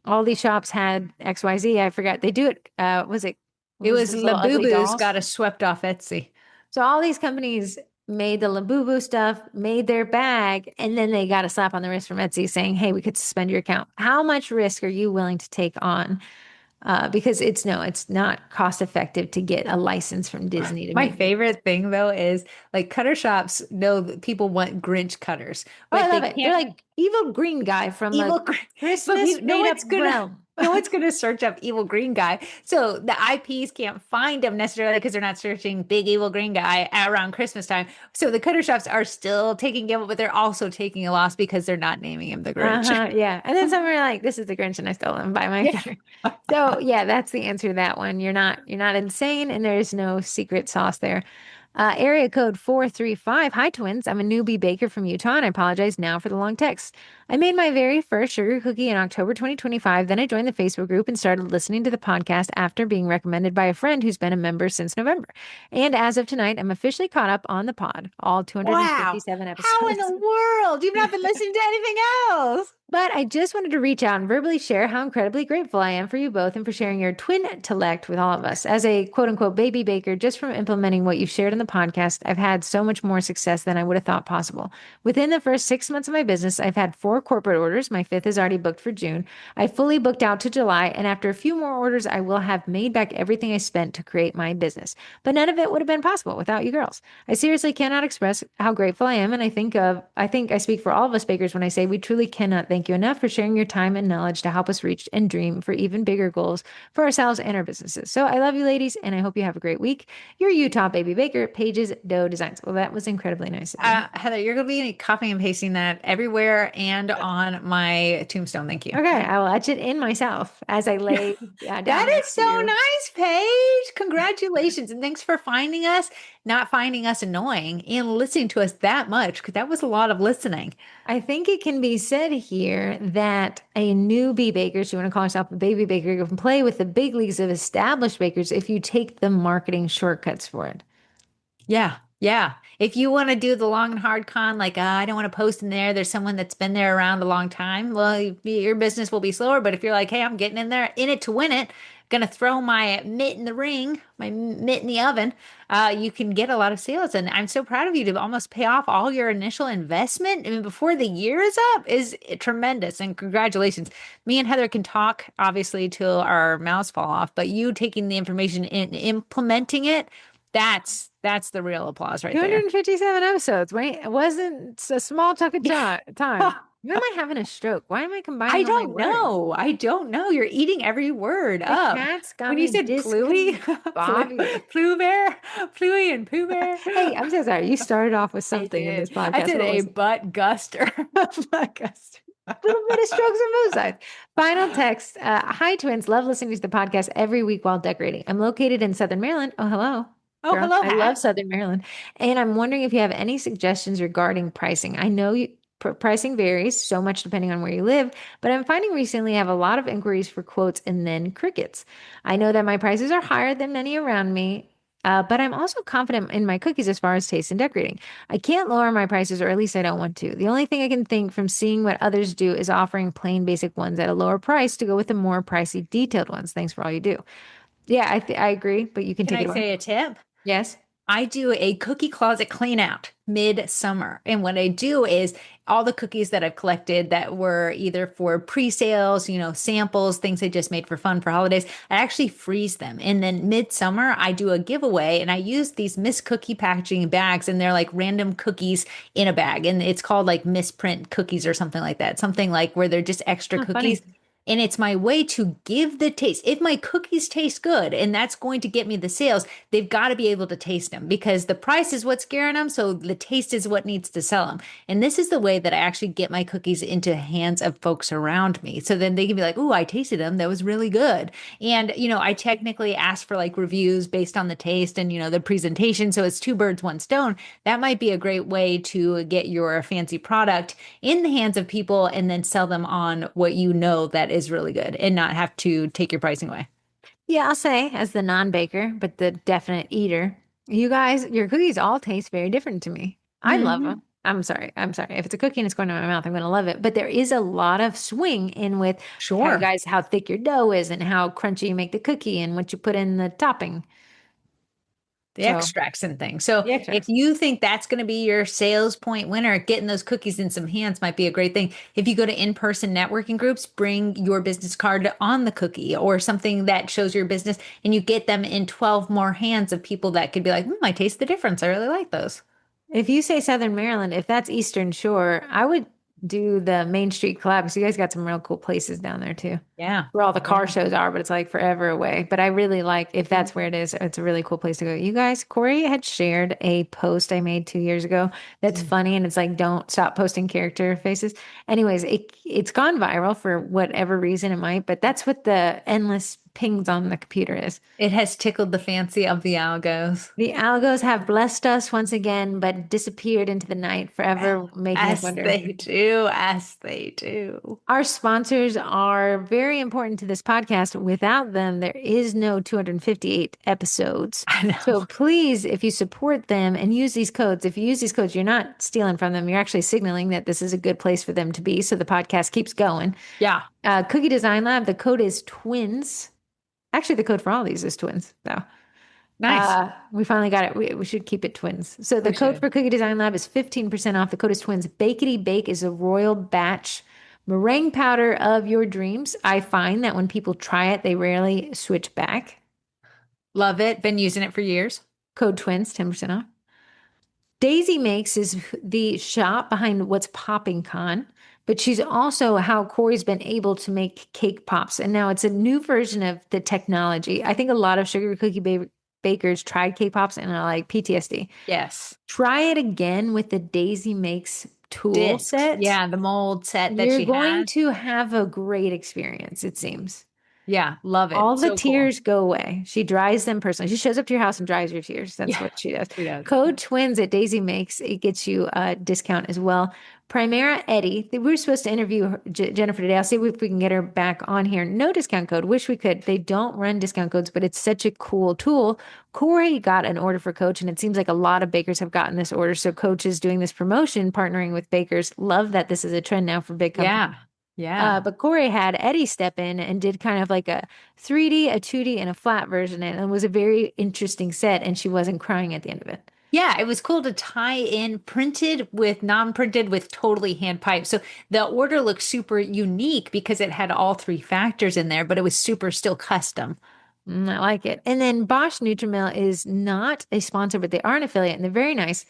All these shops had XYZ. I forgot. They do it. What It was was those little ugly Labubu's dolls? got us swept off Etsy. So all these companies made the Labubu stuff, made their bag, and then they got a slap on the wrist from Etsy saying, "Hey, we could suspend your account." How much risk are you willing to take on? Because it's not cost effective to get a license from Disney to My make it. favorite thing though is like cutter shops know that people want Grinch cutters, Oh, I but they love it. They're can't like evil green guy from a evil but Christmas no made up one's gonna realm. no one's gonna search up evil green guy. So the IPs can't find them necessarily because they're not searching big evil green guy around Christmas time. So the cutter shops are still taking gamble, but they're also taking a loss because they're not naming him the Grinch. Uh-huh, yeah. And then some are like, this is the Grinch and I stole him by my Yeah. cutter. So yeah, that's the answer to that one. You're not insane and there's no secret sauce there. Area code 435. Hi, twins. I'm a newbie baker from Utah, and I apologize now for the long text. I made my very first sugar cookie in October 2025. Then I joined the Facebook group and started listening to the podcast after being recommended by a friend who's been a member since November. And as of tonight, I'm officially caught up on the pod, all Wow. 257 How in the episodes. world? You've not been listening to anything else. But I just wanted to reach out and verbally share how incredibly grateful I am for you both and for sharing your twin intellect with all of us. As a quote unquote baby baker, just from implementing what you've shared in the podcast, I've had so much more success than I would have thought possible. Within the first 6 months of my business, I've had 4 corporate orders. My fifth is already booked for June. I fully booked out to July, and after a few more orders, I will have made back everything I spent to create my business. But none of it would have been possible without you girls. I seriously cannot express how grateful I am, and I think I speak for all of us bakers when I say we truly cannot thank you enough for sharing your time and knowledge to help us reach and dream for even bigger goals for ourselves and our businesses. So I love you ladies, and I hope you have a great week. Your Utah baby baker, Pages Dough Designs. Well, that was incredibly nice of you. Heather, you're going to be copying and pasting that everywhere and on my tombstone. Thank you. Okay, I will etch it in myself as I lay down That is next to so you. nice, Paige. Congratulations. And thanks for finding us, not finding us annoying, and listening to us that much, because that was a lot of listening. I think it can be said here that a newbie baker, so you want to call yourself a baby baker, you can play with the big leagues of established bakers if you take the marketing shortcuts for it. Yeah. Yeah. If you want to do the long and hard con, like, I don't want to post in there, there's someone that's been there around a long time. Well, your business will be slower. But if you're like, hey, I'm getting in there, in it to win it, gonna throw my mitt in the ring, my mitt in the oven, you can get a lot of sales. And I'm so proud of you to almost pay off all your initial investment. I mean, before the year is up is tremendous. And congratulations. Me and Heather can talk, obviously, till our mouths fall off, but you taking the information and implementing it, that's the real applause right there. 257 episodes. Wait, it wasn't a small chunk of time. When am I having a stroke? Why am I I combining all my don't words? know. I don't know. You're eating every word The up. cat's got When you me said pluie, discombobulated. Plu Bear, Pluie and Pooh Bear. Hey, I'm so sorry. You started off with I something in this did. I podcast. said What a was it? butt guster. Like a little bit of strokes on both sides. Final text. Hi, twins. Love listening to the podcast every week while decorating. I'm located in Southern Maryland. Oh, hello, Oh, girl. hello, I love hat. Southern Maryland. And I'm wondering if you have any suggestions regarding pricing. I know pricing varies so much depending on where you live, but I'm finding recently I have a lot of inquiries for quotes and then crickets. I know that my prices are higher than many around me. But I'm also confident in my cookies as far as taste and decorating. I can't lower my prices, or at least I don't want to. The only thing I can think from seeing what others do is offering plain basic ones at a lower price to go with the more pricey detailed ones. Thanks for all you do. Yeah, I agree, but you can Can take I it away. say a tip? Yes. I do a cookie closet clean out mid-summer. And what I do is all the cookies that I've collected that were either for pre-sales, samples, things I just made for fun for holidays, I actually freeze them. And then mid-summer, I do a giveaway and I use these Miss Cookie packaging bags and they're like random cookies in a bag. And it's called like misprint cookies or something like that. Something like where they're just extra Oh, cookies. funny. And it's my way to give the taste. If my cookies taste good and that's going to get me the sales, they've got to be able to taste them because the price is what's scaring them. So the taste is what needs to sell them. And this is the way that I actually get my cookies into the hands of folks around me. So then they can be like, oh, I tasted them. That was really good. And, I technically ask for like reviews based on the taste and, the presentation. So it's two birds, one stone. That might be a great way to get your fancy product in the hands of people and then sell them on what you know that is really good and not have to take your pricing away. Yeah, I'll say, as the non-baker, but the definite eater, you guys, your cookies all taste very different to me. I love Mhm. them. I'm sorry. I'm sorry. If it's a cookie and it's going to my mouth, I'm going to love it. But there is a lot of swing in with how you Sure. guys, how thick your dough is and how crunchy you make the cookie and what you put in the topping. The So extracts and things. So the if extras. you think that's going to be your sales point winner, getting those cookies in some hands might be a great thing. If you go to in-person networking groups, bring your business card on the cookie or something that shows your business and you get them in 12 more hands of people that could be like, I taste the difference. I really like those. If you say Southern Maryland, if that's Eastern Shore, I would do the Main Street collab because you guys got some real cool places down there too, Yeah. where all the car Yeah. shows are, but it's like forever away. But I really like if that's where it is, it's a really cool place to go. You guys, Corey had shared a post I made 2 years ago that's funny and it's like don't stop posting character faces. Anyways, it's gone viral for whatever reason it might, but that's what the endless pings on the computer is. It has tickled the fancy of the algos. The algos have blessed us once again, but disappeared into the night, forever making us As wonder. they do, as they do. Our sponsors are very important to this podcast. Without them, there is no 258 episodes. I know. So please, if you support them and use these codes, if you use these codes, you're not stealing from them. You're actually signaling that this is a good place for them to be. So the podcast keeps going. Yeah. Cookie Design Lab, the code is twins. Actually, the code for all these is twins, though. Nice. We finally got it. We should keep it twins. So the We code should. for Cookie Design Lab is 15% off. The code is twins. Bakety Bake is a royal batch meringue powder of your dreams. I find that when people try it, they rarely switch back. Love it. Been using it for years. Code twins, 10% off. Daisy Makes is the shop behind What's Popping Con, but she's also how Corey's been able to make cake pops. And now it's a new version of the technology. I think a lot of sugar cookie bakers tried cake pops and are like PTSD. Yes. Try it again with the Daisy Makes tool Discs. set. Yeah, the mold set that You're she going has. to have a great experience, it seems. Yeah, love it. All the So cool. tears go away. She dries them personally. She shows up to your house and dries your tears. That's Yeah, what she does. she does. Code twins at Daisy Makes. It gets you a discount as well. Primera Eddie. We were supposed to interview Jennifer today. I'll see if we can get her back on here. No discount code. Wish we could. They don't run discount codes, but it's such a cool tool. Corey got an order for Coach, and it seems like a lot of bakers have gotten this order. So Coach is doing this promotion, partnering with bakers. Love that this is a trend now for big companies. Yeah. Yeah. But Corey had Eddie step in and did kind of like a 3D, a 2D, and a flat version. And it was a very interesting set. And she wasn't crying at the end of it. Yeah, it was cool to tie in printed with non-printed with totally hand piped. So the order looked super unique because it had all three factors in there, but it was super still custom. I like it. And then Bosch Nutrimel is not a sponsor, but they are an affiliate and they're very nice.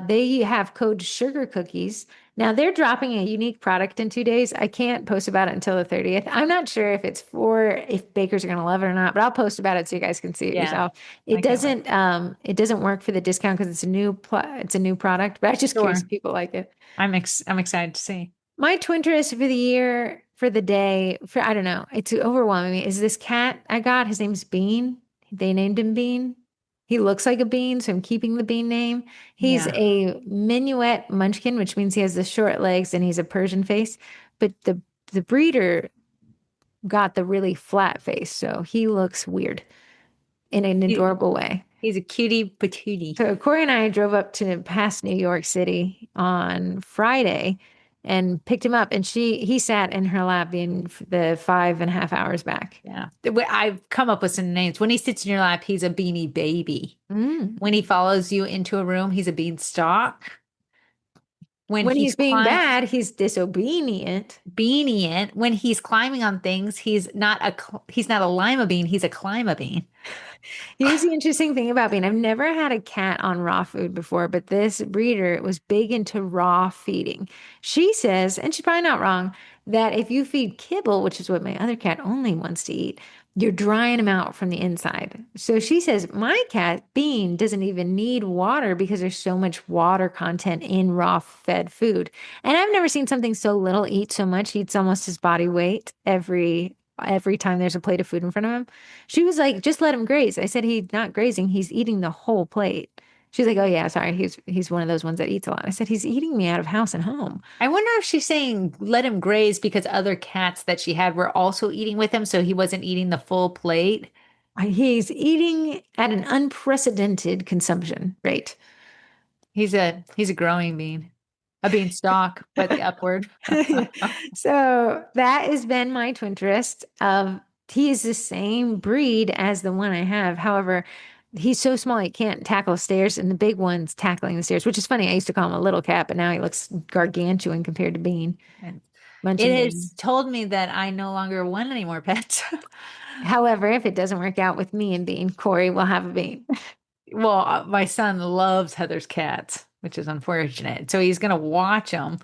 They have code sugar cookies. Now they're dropping a unique product in 2 days. I can't post about it until the 30th. I'm not sure if it's if bakers are going to love it or not, but I'll post about it so you guys can see it Yeah, yourself. I can't wait. It doesn't work for the discount because it's a new product, but I'm just curious Sure. if people like it. I'm excited to see. My Twinterest for the year, for the day, for I don't know, it's overwhelming me. Is this cat I got? His name's Bean. They named him Bean. He looks like a bean, so I'm keeping the bean name. He's Yeah. a minuet munchkin, which means he has the short legs and he's a Persian face. But the breeder got the really flat face, so he looks weird in an He, adorable way. he's a cutie patootie. So Corey and I drove up to past New York City on Friday and picked him up, and he sat in her lap the 5.5 hours back. Yeah. I've come up with some names. When he sits in your lap, he's a beanie baby. Mm. When he follows you into a room, he's a beanstalk. When When he's he's being bad, he's disobedient. beanient, when he's climbing on things, he's not a lima bean, he's a climb bean. Here's the interesting thing about being, I've never had a cat on raw food before, but this breeder was big into raw feeding. She says, and she's probably not wrong, that if you feed kibble, which is what my other cat only wants to eat, you're drying him out from the inside. So she says, my cat, Bean, doesn't even need water because there's so much water content in raw fed food. And I've never seen something so little eat so much. He eats almost his body weight every time there's a plate of food in front of him. She was like, just let him graze. I said, he's not grazing. He's eating the whole plate. She's like, oh yeah, sorry. He's one of those ones that eats a lot. I said, he's eating me out of house and home. I wonder if she's saying let him graze because other cats that she had were also eating with him, so he wasn't eating the full plate. He's eating at an unprecedented consumption rate. He's a growing bean, a beanstalk, but the upward. So that has been my Twinterest of he is the same breed as the one I have. However, he's so small he can't tackle stairs, and the big one's tackling the stairs, which is funny. I used to call him a little cat, but now he looks gargantuan compared to Bean. And Munching it Bean. has told me that I no longer want any more pets. However, if it doesn't work out with me and Bean, Corey will have a Bean. Well, my son loves Heather's cats, which is unfortunate. So he's going to watch them.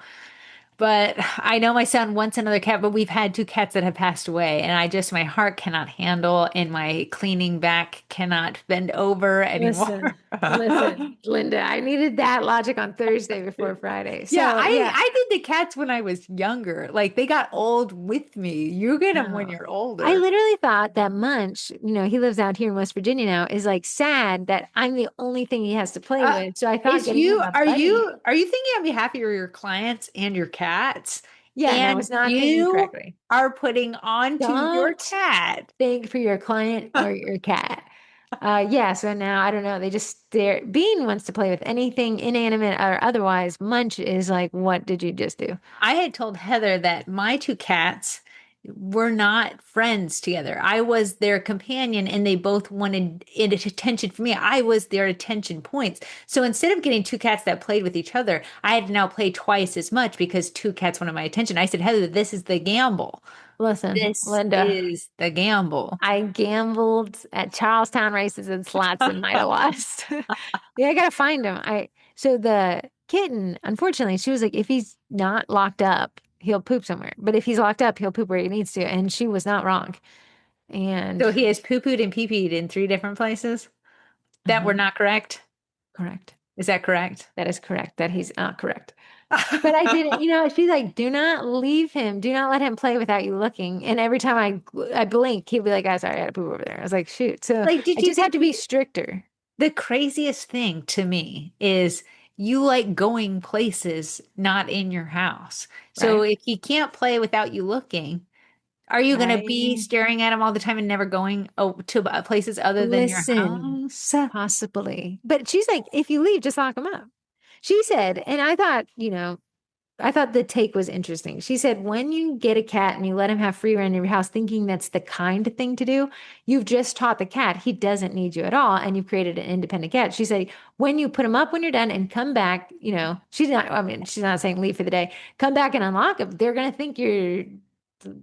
But I know my son wants another cat, but we've had two cats that have passed away, and my heart cannot handle, and my cleaning back cannot bend over anymore. Listen, listen, Linda, I needed that logic on Thursday before Friday. Yeah, So I yeah. I did the cats when I was younger. Like they got old with me. You get them when No. you're I older. literally thought that Munch, he lives out here in West Virginia now, is like sad that I'm the only thing he has to play Uh, with. So I thought is getting you him a are buddy. you thinking I'd be happy for your clients and your cats, Yeah, and I and was not thinking you correctly. are putting onto your Don't cat? think for your client or your cat. Yeah, so now I don't know. They just stare. Bean wants to play with anything inanimate or otherwise. Munch is like, what did you just do? I had told Heather that my two cats were not friends together. I was their companion and they both wanted attention from me. I was their attention points. So instead of getting two cats that played with each other, I had to now play twice as much because two cats wanted my attention. I said, Heather, this is the gamble. Listen, This Linda, is the gamble. I gambled at Charlestown races and slots and might have lost. Yeah, I gotta find him. So the kitten, unfortunately, she was like, if he's not locked up, he'll poop somewhere. But if he's locked up, he'll poop where he needs to. And she was not wrong. And So he has poo-pooed and pee-peed in three different places that were uh not correct. correct. Is that correct? That is correct. That he's not correct. But I didn't, she's like, do not leave him. Do not let him play without you looking. And every time I blink, he'd be like, oh, sorry, I had to poop over there. I was like, shoot. So Like, I did you just have think to be stricter. the craziest thing to me is you like going places not in your house. So Right. if he can't play without you looking, are you going to be Right. staring at him all the time and never going to places other than your Listen, house? possibly. But she's like, if you leave, just lock him up. She said, and I thought the take was interesting. She said, when you get a cat and you let him have free reign in your house, thinking that's the kind thing to do, you've just taught the cat he doesn't need you at all. And you've created an independent cat. She said, when you put him up when you're done and come back, she's not saying leave for the day, come back and unlock him. They're going to think you're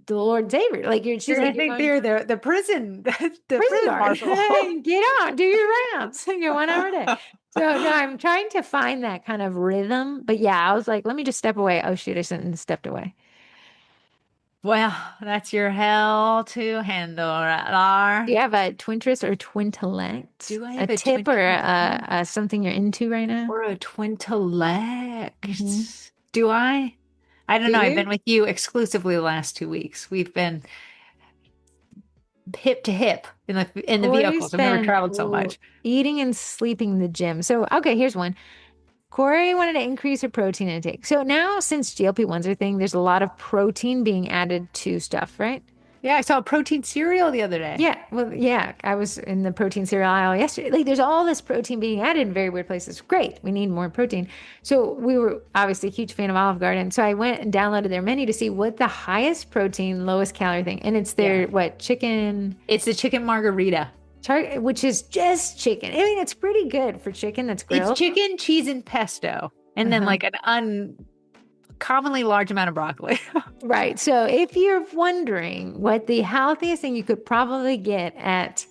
the Lord Savior. You're She's going like, to you're think going they're the prison the prison prison guard. marshal. Get on, do your rounds. Go 1 hour a day. So no, I'm trying to find that kind of rhythm. But yeah, I was like, let me just step away. Oh shoot, I shouldn't have stepped away. Well, that's your hell to handle, right, Do Lar? you have a twinterest or twintellect? Do I A have a tip or twin something you're into right now? or a Hmm. twintellect? Do I? I don't Do know. I've been you? with you exclusively the last 2 weeks. We've been hip to hip in the Corey's vehicles. I've never been traveled so much. eating and sleeping in the gym. So okay, here's one. Corey wanted to increase her protein intake. So now, since GLP-1s are a thing, there's a lot of protein being added to stuff, right? Yeah, I saw a protein cereal the other day. Yeah, well, yeah, I was in the protein cereal aisle yesterday. Like, there's all this protein being added in very weird places. Great, we need more protein. So we were obviously a huge fan of Olive Garden. So I went and downloaded their menu to see what the highest protein, lowest calorie thing, and it's Yeah. their what chicken, It's the chicken margarita. which is just chicken. I mean, it's pretty good for chicken that's It's grilled. chicken, cheese, and pesto, and then Uh-huh. like an uncommonly large amount of broccoli. Right. So if you're wondering what the healthiest thing you could probably get at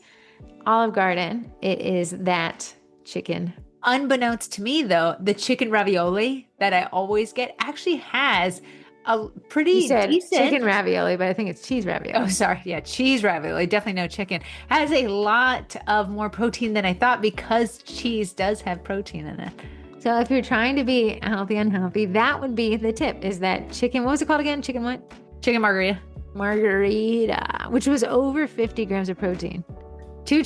Olive Garden, it is that chicken. Unbeknownst to me, though, the chicken ravioli that I always get actually has a You pretty said chicken decent. ravioli, but I think it's cheese Oh, ravioli. sorry. Yeah, cheese ravioli. Definitely no chicken. Has a lot of more protein than I thought because cheese does have protein in it. So if you're trying to be healthy, unhealthy, that would be the tip is that chicken. What was it called again? Chicken what? Chicken margarita. Margarita, which was over 50 grams of protein. Two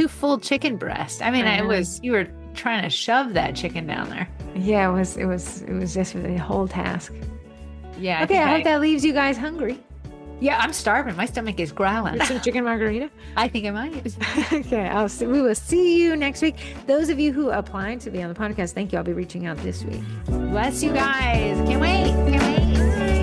full chicken breasts. I mean, I it know. was you were trying to shove that chicken down there. Yeah, it was just the whole task. Yeah. Okay, I hope that leaves you guys hungry. Yeah, I'm starving. My stomach is growling. For some chicken margarita. I think I might. Okay, we will see you next week. Those of you who applied to be on the podcast, thank you. I'll be reaching out this week. Bless you guys. Can't wait. Can't wait.